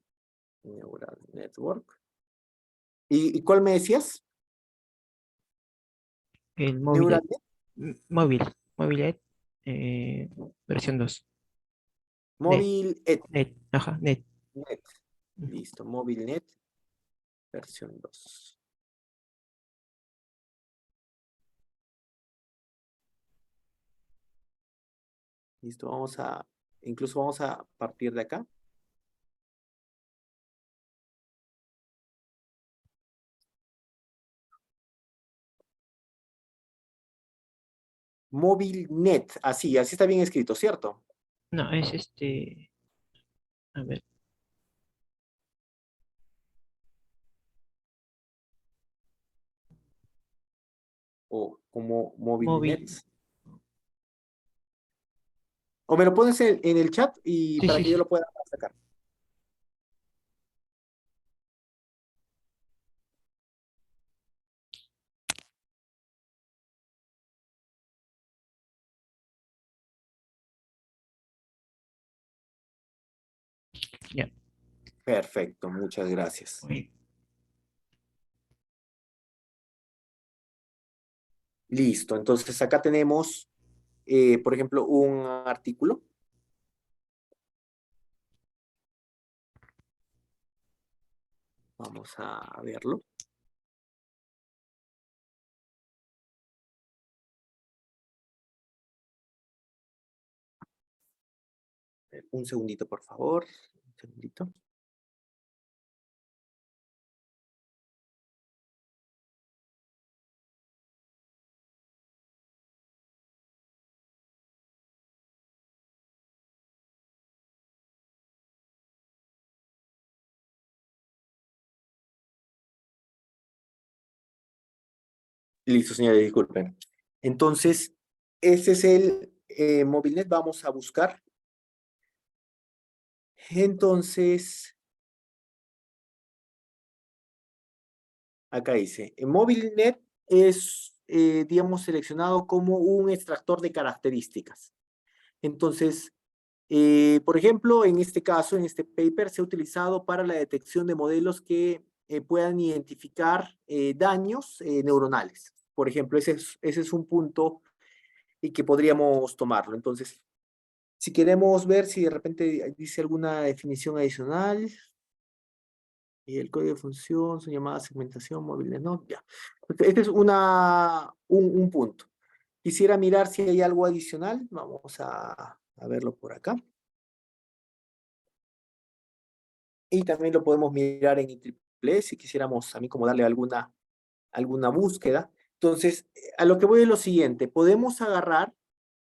Neural Network. ¿Y cuál me decías? El Neural móvil, móvil, móvil, eh, versión 2. Net, Móvil Net. ajá, net. Net. Listo, Móvil Net, versión 2. Listo, incluso vamos a partir de acá. Móvil Net, así está bien escrito, ¿cierto? No, es a ver, O como Móvil. MobileNet. O me lo pones en el chat y Sí, para sí, que yo sí. lo pueda sacar. Ya. Perfecto, muchas gracias. Uy, Listo, entonces acá tenemos, por ejemplo, un artículo. Vamos a verlo. Un segundito, por favor. Un segundito. Listo, señores, disculpen. Entonces, ese es el MobileNet. Vamos a buscar. Entonces, acá dice, MobileNet es, digamos, seleccionado como un extractor de características. Entonces, por ejemplo, en este caso, en este paper, se ha utilizado para la detección de modelos que puedan identificar daños neuronales. Por ejemplo, ese es un punto y que podríamos tomarlo. Entonces, si queremos ver si de repente dice alguna definición adicional, y el código de función, son llamadas segmentación, móviles, no, ya. Este es un punto. Quisiera mirar si hay algo adicional. Vamos a verlo por acá. Y también lo podemos mirar en IEEE si quisiéramos a mí como darle alguna búsqueda. Entonces, a lo que voy es lo siguiente. Podemos agarrar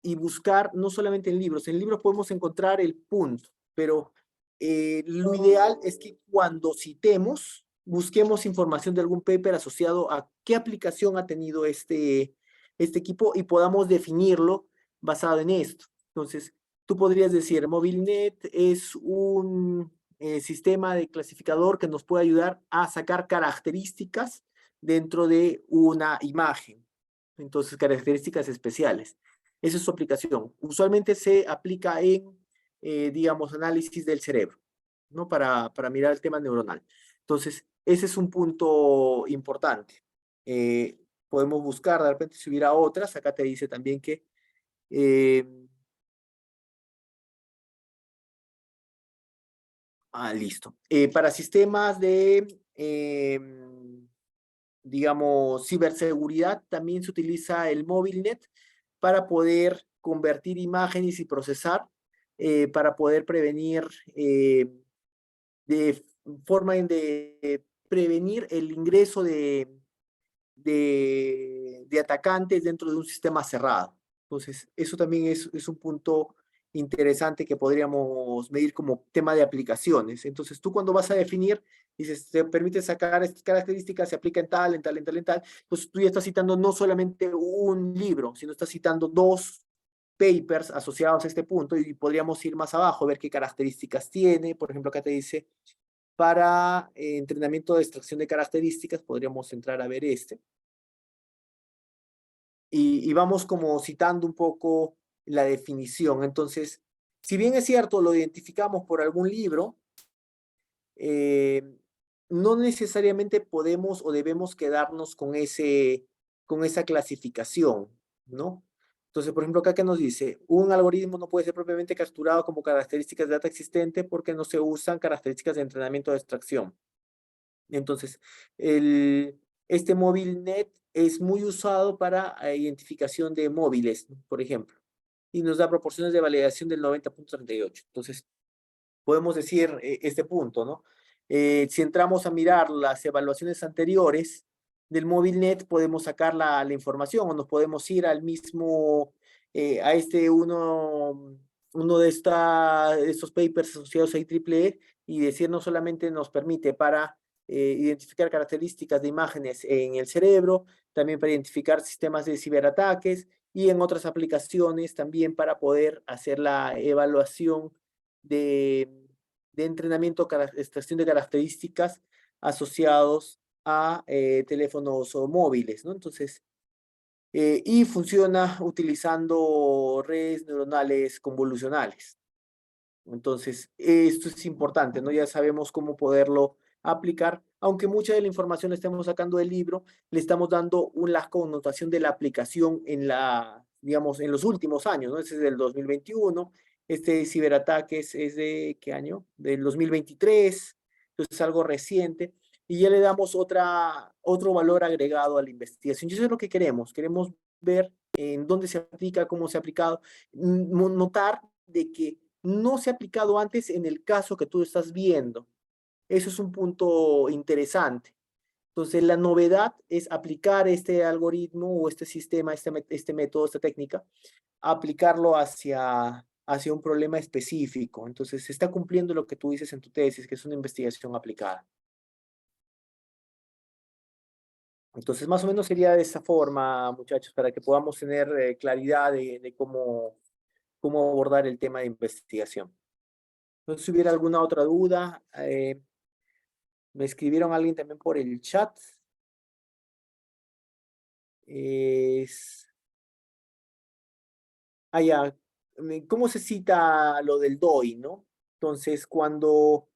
y buscar no solamente en libros podemos encontrar el punto, pero lo ideal es que cuando citemos, busquemos información de algún paper asociado a qué aplicación ha tenido este equipo y podamos definirlo basado en esto. Entonces, tú podrías decir, MobileNet es un sistema de clasificador que nos puede ayudar a sacar características dentro de una imagen. Entonces, características especiales. Esa es su aplicación. Usualmente se aplica en, digamos, análisis del cerebro, ¿no? Para mirar el tema neuronal. Entonces, ese es un punto importante. Podemos buscar, de repente, si hubiera otras. Acá te dice también que listo. Para sistemas de, digamos, ciberseguridad, también se utiliza el MobileNet para poder convertir imágenes y procesar, para poder prevenir, de forma de prevenir el ingreso de atacantes dentro de un sistema cerrado. Entonces, eso también es un punto interesante que podríamos medir como tema de aplicaciones. Entonces, tú cuando vas a definir, dices, te permite sacar estas características, se aplica en tal, en tal, en tal, en tal, pues tú ya estás citando no solamente un libro, sino estás citando dos papers asociados a este punto y podríamos ir más abajo, ver qué características tiene. Por ejemplo, acá te dice, para entrenamiento de extracción de características, podríamos entrar a ver este. Y vamos como citando un poco la definición. Entonces, si bien es cierto, lo identificamos por algún libro, no necesariamente podemos o debemos quedarnos con esa clasificación, ¿no? Entonces, por ejemplo, acá que nos dice, un algoritmo no puede ser propiamente capturado como características de data existente porque no se usan características de entrenamiento de extracción. Entonces, este MobileNet es muy usado para identificación de móviles, ¿no? Por ejemplo, y nos da proporciones de validación del 90.38. Entonces, podemos decir este punto, ¿no? Si entramos a mirar las evaluaciones anteriores del MobileNet, podemos sacar la información o nos podemos ir al mismo, a uno de estos papers asociados a IEEE y decir no solamente nos permite para identificar características de imágenes en el cerebro, también para identificar sistemas de ciberataques y en otras aplicaciones también para poder hacer la evaluación de entrenamiento, extracción de características asociados a teléfonos o móviles, ¿no? Entonces, y funciona utilizando redes neuronales convolucionales. Entonces, esto es importante, ¿no? Ya sabemos cómo poderlo aplicar, aunque mucha de la información la estemos sacando del libro, le estamos dando una connotación de la aplicación en digamos, en los últimos años, ¿no? Ese es del 2021, este ciberataque es de, ¿qué año? Del 2023, entonces es algo reciente, y ya le damos otro valor agregado a la investigación. Y eso es lo que queremos ver en dónde se aplica, cómo se ha aplicado, notar de que no se ha aplicado antes en el caso que tú estás viendo. Eso es un punto interesante. Entonces, la novedad es aplicar este algoritmo o este sistema, este método, esta técnica, aplicarlo hacia un problema específico. Entonces, se está cumpliendo lo que tú dices en tu tesis, que es una investigación aplicada. Entonces, más o menos sería de esa forma, muchachos, para que podamos tener claridad de cómo abordar el tema de investigación. No sé si hubiera alguna otra duda. Me escribieron alguien también por el chat. Ya. ¿Cómo se cita lo del DOI, no? Entonces, cuando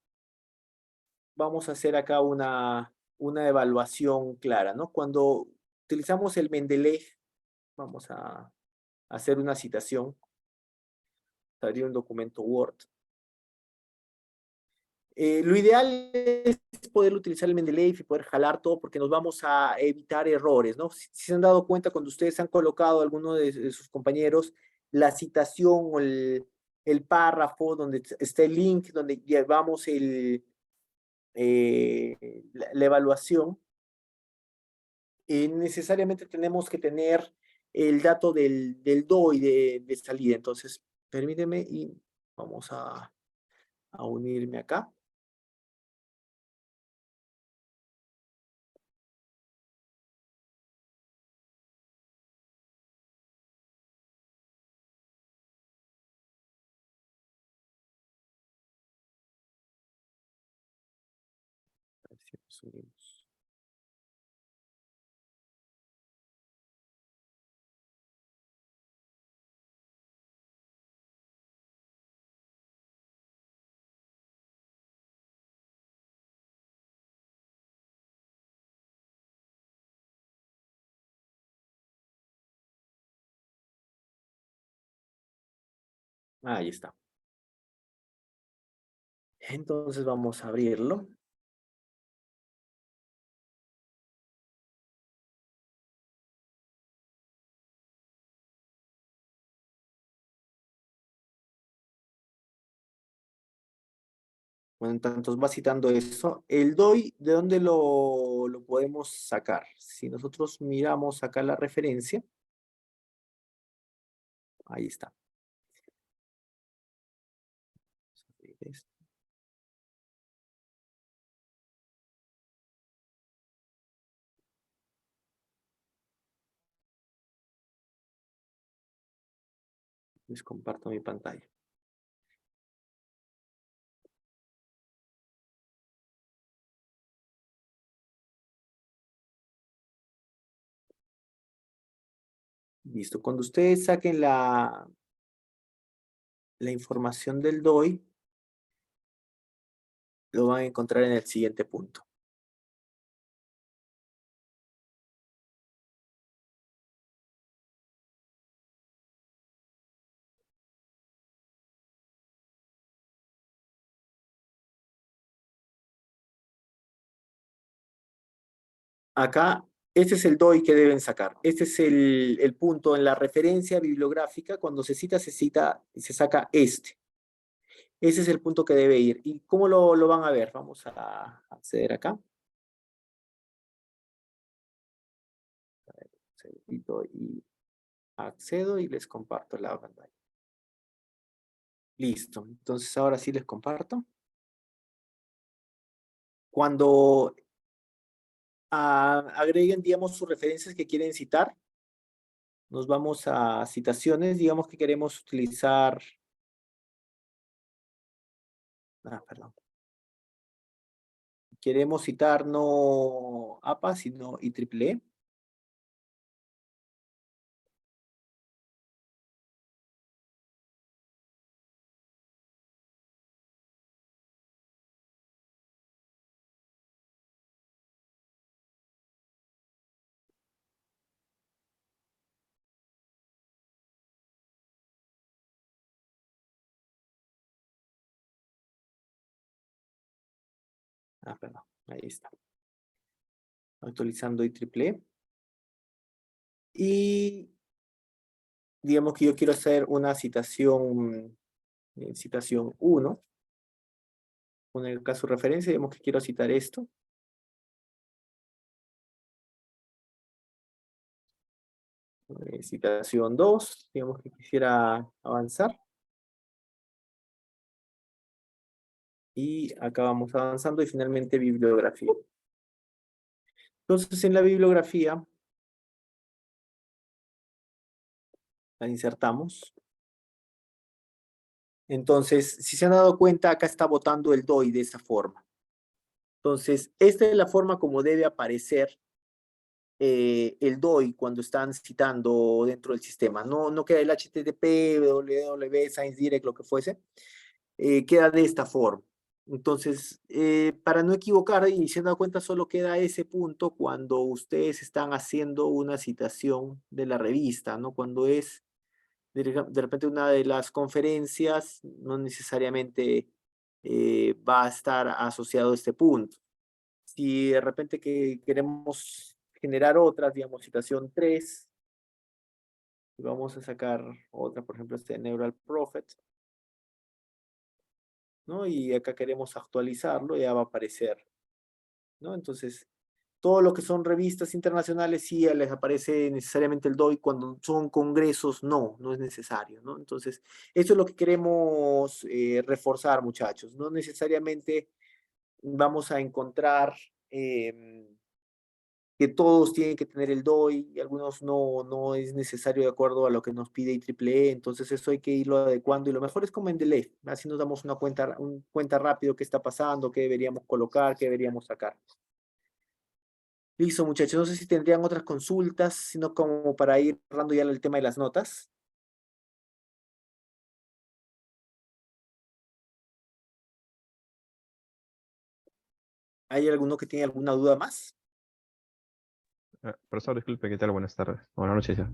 vamos a hacer acá una evaluación clara, ¿no? Cuando utilizamos el Mendeley, vamos a hacer una citación. Abrir un documento Word. Lo ideal es poder utilizar el Mendeley y poder jalar todo porque nos vamos a evitar errores, ¿no? Si se han dado cuenta cuando ustedes han colocado a alguno de sus compañeros la citación o el párrafo donde está el link, donde llevamos la evaluación, necesariamente tenemos que tener el dato del DOI de salida. Entonces, permíteme y vamos a unirme acá. A ver si nos unimos. Ahí está. Entonces vamos a abrirlo. Bueno, entonces va citando eso. El DOI, ¿de dónde lo podemos sacar? Si nosotros miramos acá la referencia, ahí está. Les comparto mi pantalla. Listo. Cuando ustedes saquen la información del DOI, lo van a encontrar en el siguiente punto. Acá, este es el DOI que deben sacar. Este es el punto en la referencia bibliográfica. Cuando se saca este. Ese es el punto que debe ir. ¿Y cómo lo van a ver? Vamos a acceder acá. Y accedo y les comparto la pantalla. Listo. Entonces ahora sí les comparto. Cuando agreguen, digamos, sus referencias que quieren citar, nos vamos a citaciones, digamos que queremos utilizar, perdón, queremos citar no APA, sino IEEE. Perdón, ahí está. Actualizando IEEE. Y digamos que yo quiero hacer una citación, citación 1. Con el caso de referencia, digamos que quiero citar esto. Citación 2, digamos que quisiera avanzar. Y acá vamos avanzando y finalmente bibliografía. Entonces en la bibliografía la insertamos. Entonces, si se han dado cuenta, acá está botando el DOI de esa forma. Entonces, esta es la forma como debe aparecer el DOI cuando están citando dentro del sistema. No queda el HTTP, www, ScienceDirect, lo que fuese. Queda de esta forma. Entonces, para no equivocar, y se han dado cuenta, solo queda ese punto cuando ustedes están haciendo una citación de la revista, ¿no? Cuando es de repente una de las conferencias, no necesariamente va a estar asociado a este punto. Si de repente que queremos generar otras, digamos, citación 3, vamos a sacar otra, por ejemplo, este Neural Prophet, ¿no? Y acá queremos actualizarlo, ya va a aparecer, ¿no? Entonces, todo lo que son revistas internacionales sí les aparece necesariamente el DOI, cuando son congresos no es necesario, ¿no? Entonces, eso es lo que queremos reforzar, muchachos. No necesariamente vamos a encontrar que todos tienen que tener el DOI y algunos no es necesario de acuerdo a lo que nos pide IEEE, entonces eso hay que irlo adecuando y lo mejor es como en Mendeley, así nos damos una cuenta rápido qué está pasando, qué deberíamos colocar, qué deberíamos sacar. Listo, muchachos, no sé si tendrían otras consultas, sino como para ir cerrando ya el tema de las notas. ¿Hay alguno que tiene alguna duda más? Profesor, disculpe, ¿qué tal? Buenas tardes. Buenas noches ya.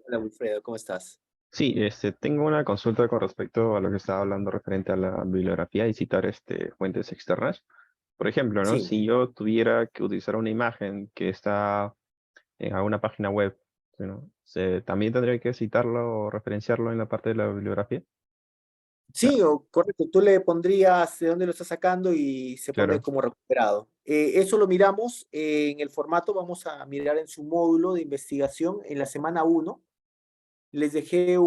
Hola, Wilfredo, ¿cómo estás? Sí, tengo una consulta con respecto a lo que estaba hablando referente a la bibliografía y citar fuentes externas. Por ejemplo, ¿no? Sí. Si yo tuviera que utilizar una imagen que está en alguna página web, ¿no? ¿También tendría que citarlo o referenciarlo en la parte de la bibliografía? Sí, correcto. Tú le pondrías de dónde lo estás sacando y se pone Claro. como recuperado. Eso lo miramos en el formato, vamos a mirar en su módulo de investigación en la semana 1. Les dejé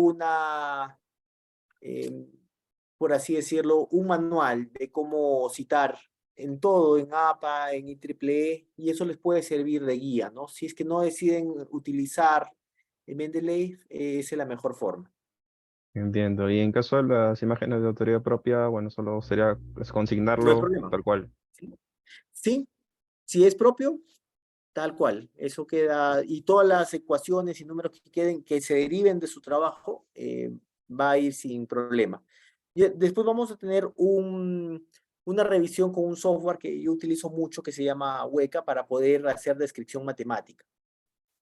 eh, por así decirlo, un manual de cómo citar en todo, en APA, en IEEE, y eso les puede servir de guía, ¿no? Si es que no deciden utilizar Mendeley, esa es la mejor forma. Entiendo. Y en caso de las imágenes de autoría propia, bueno, solo sería No hay consignarlo problema. tal cual. Sí, sí, si es propio, tal cual, eso queda, y todas las ecuaciones y números que queden, que se deriven de su trabajo, va a ir sin problema. Y después vamos a tener una revisión con un software que yo utilizo mucho que se llama Hueca para poder hacer descripción matemática.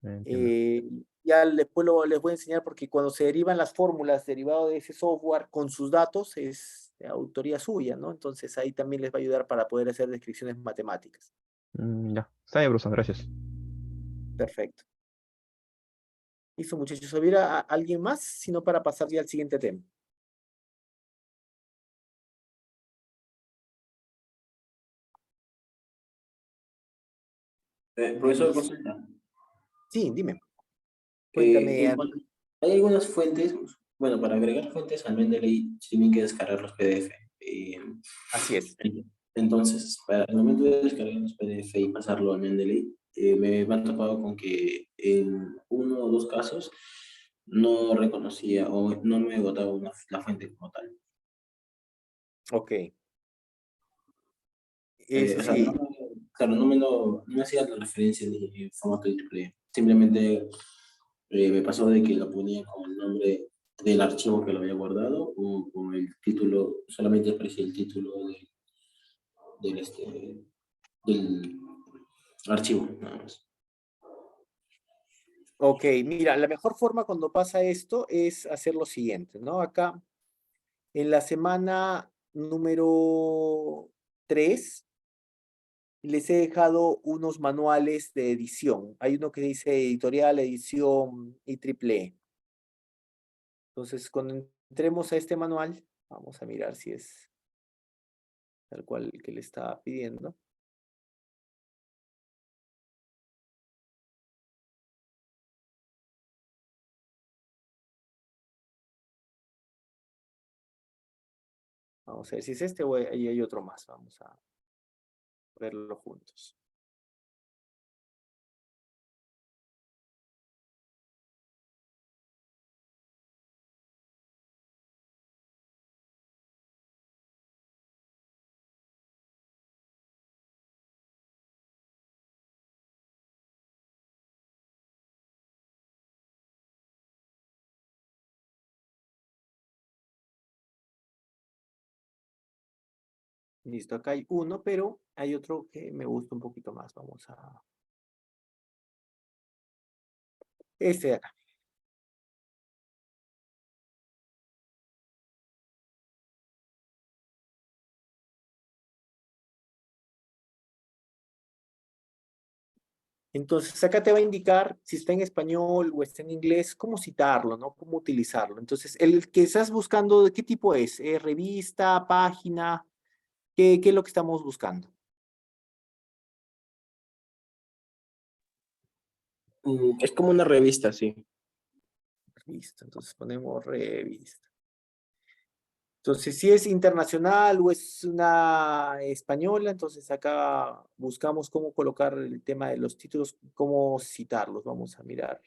Entiendo. Ya después les voy a enseñar porque cuando se derivan las fórmulas derivado de ese software con sus datos es de autoría suya, ¿no? Entonces ahí también les va a ayudar para poder hacer descripciones matemáticas. Ya. Está bien, profesor. Gracias. Perfecto. Listo, muchachos. ¿Hubiera alguien más? Sino para pasar ya al siguiente tema. Profesor, consulta. Sí, dime. Eh, Cuéntame. en cuanto- hay algunas fuentes, bueno, para agregar fuentes al Mendeley tienen que descargar los PDF. Así es. Entonces, para el momento de descargar los PDF y pasarlo a Mendeley, me han topado con que en uno o dos casos no reconocía o no me botaba la fuente como tal. Ok. Eso O sea, no, sí. claro, no me hacía la referencia ni en formato triple. Simplemente me pasó de que lo ponía con el nombre del archivo que lo había guardado o con el título, solamente aparecía el título del archivo, nada más. Ok, mira, la mejor forma cuando pasa esto es hacer lo siguiente, ¿no? Acá, en la semana número 3 les he dejado unos manuales de edición. Hay uno que dice editorial, edición y triple E. Entonces, cuando entremos a este manual, vamos a mirar si es tal cual el que le estaba pidiendo. Vamos a ver si es este o ahí hay otro más. Vamos a verlo juntos. Listo, acá hay uno, pero hay otro que me gusta un poquito más. Vamos a... Este de acá. Entonces, acá te va a indicar si está en español o está en inglés, cómo citarlo, ¿no? Cómo utilizarlo. Entonces, el que estás buscando, ¿de qué tipo es? ¿Revista, página? ¿Qué es lo que estamos buscando? Es como una revista, sí. Revista, entonces ponemos revista. Entonces, si es internacional o es una española, entonces acá buscamos cómo colocar el tema de los títulos, cómo citarlos. Vamos a mirar.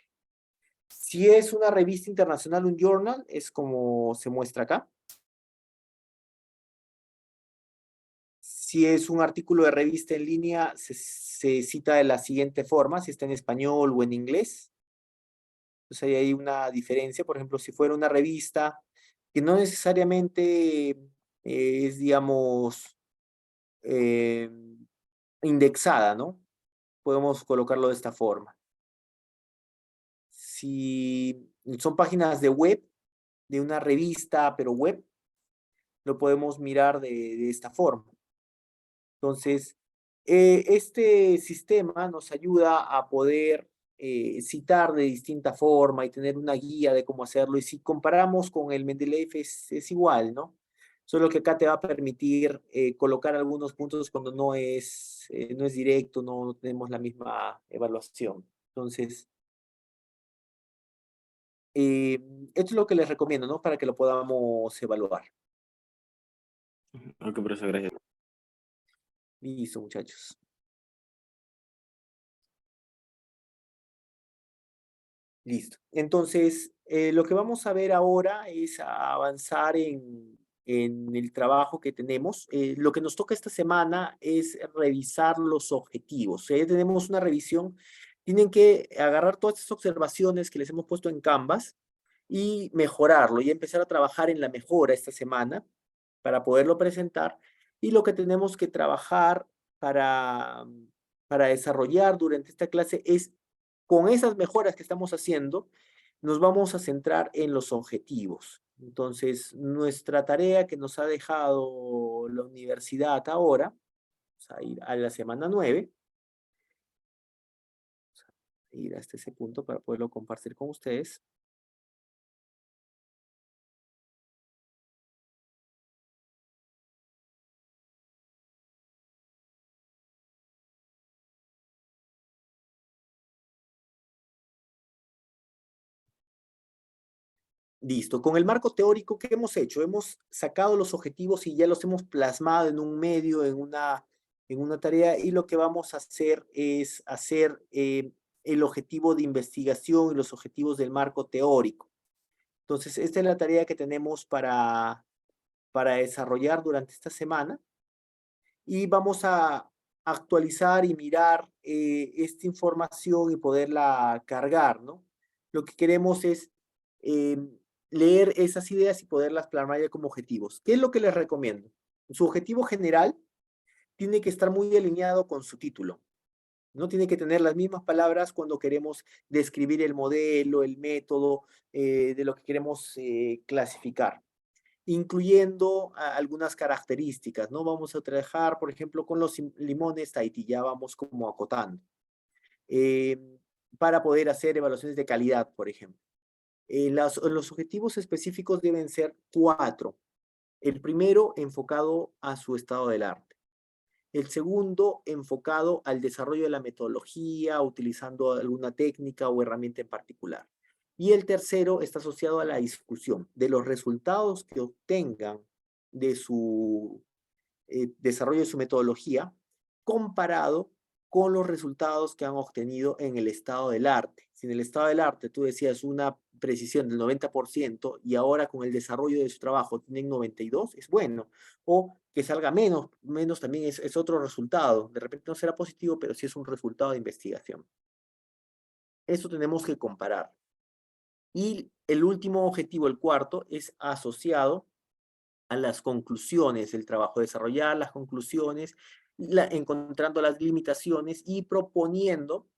Si es una revista internacional, un journal, es como se muestra acá. Si es un artículo de revista en línea, se cita de la siguiente forma, si está en español o en inglés. Entonces ahí hay una diferencia. Por ejemplo, si fuera una revista que no necesariamente es, digamos, eh, indexada, ¿no? Podemos colocarlo de esta forma. Si son páginas de web, de una revista, pero web, lo podemos mirar de esta forma. Entonces, este sistema nos ayuda a poder citar de distinta forma y tener una guía de cómo hacerlo. Y si comparamos con el Mendeleev es igual, ¿no? Solo que acá te va a permitir colocar algunos puntos cuando no es directo, no tenemos la misma evaluación. Entonces, esto es lo que les recomiendo, ¿no? Para que lo podamos evaluar. Ok, profesor, gracias. Listo, muchachos. Listo. Entonces, lo que vamos a ver ahora es avanzar en el trabajo que tenemos. Lo que nos toca esta semana es revisar los objetivos. Ya tenemos una revisión. Tienen que agarrar todas estas observaciones que les hemos puesto en Canvas y mejorarlo y empezar a trabajar en la mejora esta semana para poderlo presentar. Y lo que tenemos que trabajar para, para desarrollar durante esta clase es con esas mejoras que estamos haciendo, nos vamos a centrar en los objetivos. Entonces, nuestra tarea que nos ha dejado la universidad ahora, vamos a ir a la semana 9, ir hasta ese punto para poderlo compartir con ustedes. Listo. Con el marco teórico, ¿qué hemos hecho? Hemos sacado los objetivos y ya los hemos plasmado en un medio, en una tarea, y lo que vamos a hacer es hacer el objetivo de investigación y los objetivos del marco teórico. Entonces, esta es la tarea que tenemos para desarrollar durante esta semana. Y vamos a actualizar y mirar esta información y poderla cargar, ¿no? Lo que queremos es leer esas ideas y poderlas plasmar ya como objetivos. ¿Qué es lo que les recomiendo? Su objetivo general tiene que estar muy alineado con su título. No tiene que tener las mismas palabras cuando queremos describir el modelo, el método de lo que queremos clasificar, incluyendo algunas características, ¿no? Vamos a trabajar, por ejemplo, con los limones Tahití, ya vamos como acotando, para poder hacer evaluaciones de calidad, por ejemplo. Los objetivos específicos deben ser 4. El primero, enfocado a su estado del arte. El segundo, enfocado al desarrollo de la metodología, utilizando alguna técnica o herramienta en particular. Y el tercero está asociado a la discusión de los resultados que obtengan de su desarrollo de su metodología, comparado con los resultados que han obtenido en el estado del arte. Si en el estado del arte tú decías una precisión del 90% y ahora con el desarrollo de su trabajo tienen 92%, es bueno. O que salga menos también es otro resultado. De repente no será positivo, pero sí es un resultado de investigación. Eso tenemos que comparar. Y el último objetivo, el cuarto, es asociado a las conclusiones del trabajo, desarrollar las conclusiones, encontrando las limitaciones y proponiendo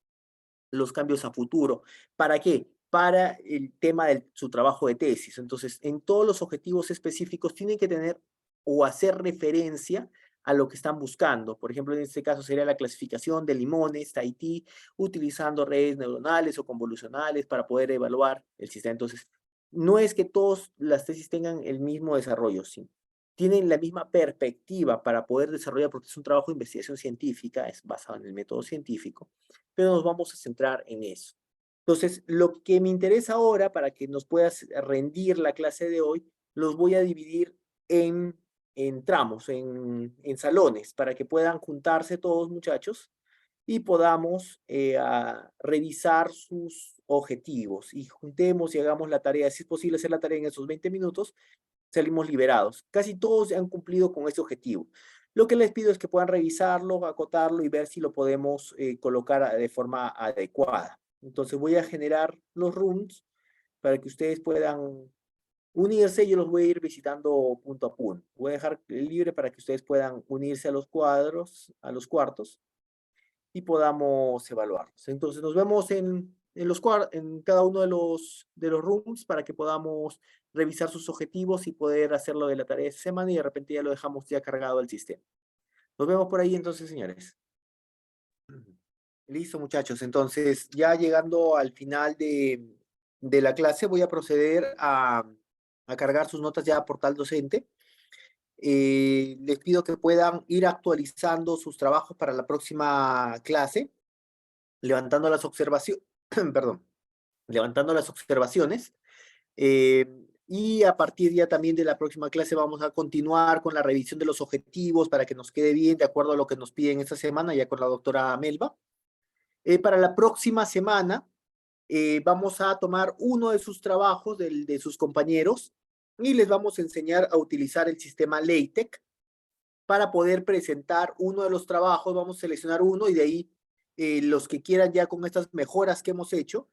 los cambios a futuro. ¿Para qué? Para el tema de su trabajo de tesis. Entonces, en todos los objetivos específicos tienen que tener o hacer referencia a lo que están buscando. Por ejemplo, en este caso sería la clasificación de limones, Tahití, utilizando redes neuronales o convolucionales para poder evaluar el sistema. Entonces, no es que todas las tesis tengan el mismo desarrollo, sí. Tienen la misma perspectiva para poder desarrollar, porque es un trabajo de investigación científica, es basado en el método científico, pero nos vamos a centrar en eso. Entonces, lo que me interesa ahora, para que nos puedas rendir la clase de hoy, los voy a dividir en tramos, en salones, para que puedan juntarse todos, muchachos, y podamos revisar sus objetivos y juntemos y hagamos la tarea. Si es posible hacer la tarea en esos 20 minutos, salimos liberados. Casi todos han cumplido con ese objetivo. Lo que les pido es que puedan revisarlo, acotarlo y ver si lo podemos colocar de forma adecuada. Entonces voy a generar los rooms para que ustedes puedan unirse. Yo los voy a ir visitando punto a punto. Voy a dejar libre para que ustedes puedan unirse a los cuadros, a los cuartos, y podamos evaluarlos. Entonces nos vemos en cada uno de los rooms para que podamos revisar sus objetivos y poder hacerlo de la tarea de esta semana, y de repente ya lo dejamos ya cargado al sistema. Nos vemos por ahí entonces, señores. Listo, muchachos. Entonces, ya llegando al final de la clase, voy a proceder a cargar sus notas ya a portal docente. Les pido que puedan ir actualizando sus trabajos para la próxima clase, levantando las observaciones, perdón, levantando las observaciones. Y a partir ya también de la próxima clase vamos a continuar con la revisión de los objetivos para que nos quede bien de acuerdo a lo que nos piden esta semana, ya con la doctora Melba. Para la próxima semana vamos a tomar uno de sus trabajos, de sus compañeros, y les vamos a enseñar a utilizar el sistema LaTeX para poder presentar uno de los trabajos. Vamos a seleccionar uno y de ahí los que quieran ya con estas mejoras que hemos hecho,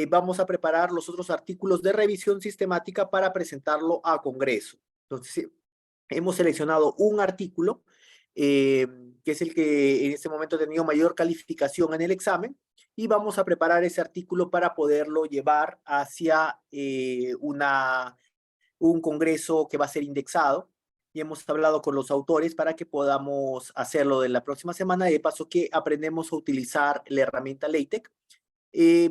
vamos a preparar los otros artículos de revisión sistemática para presentarlo a Congreso. Entonces, hemos seleccionado un artículo que es el que en este momento ha tenido mayor calificación en el examen, y vamos a preparar ese artículo para poderlo llevar hacia un congreso que va a ser indexado, y hemos hablado con los autores para que podamos hacerlo de la próxima semana, y de paso que aprendemos a utilizar la herramienta LaTeX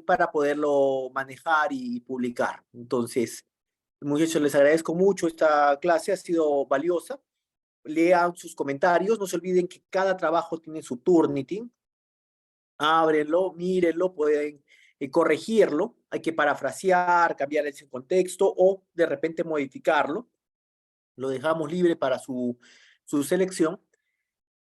para poderlo manejar y publicar. Entonces, muchachos, les agradezco mucho. Esta clase ha sido valiosa. Lean sus comentarios. No se olviden que cada trabajo tiene su Turnitin. Ábrenlo, mírenlo, pueden corregirlo, hay que parafrasear, cambiar ese contexto o de repente modificarlo. Lo dejamos libre para su selección.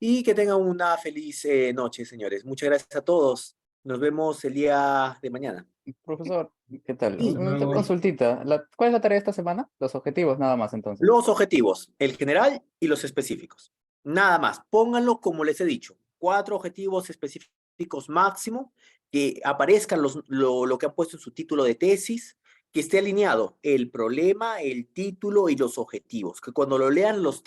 Y que tengan una feliz noche, señores. Muchas gracias a todos. Nos vemos el día de mañana. Profesor, ¿qué tal? Sí. Una luego. consultita. ¿Cuál es la tarea de esta semana? Los objetivos, nada más entonces. Los objetivos, el general y los específicos. Nada más, pónganlo como les he dicho. 4 objetivos específicos máximo, que aparezcan lo que han puesto en su título de tesis, que esté alineado el problema, el título y los objetivos. Que cuando lo lean los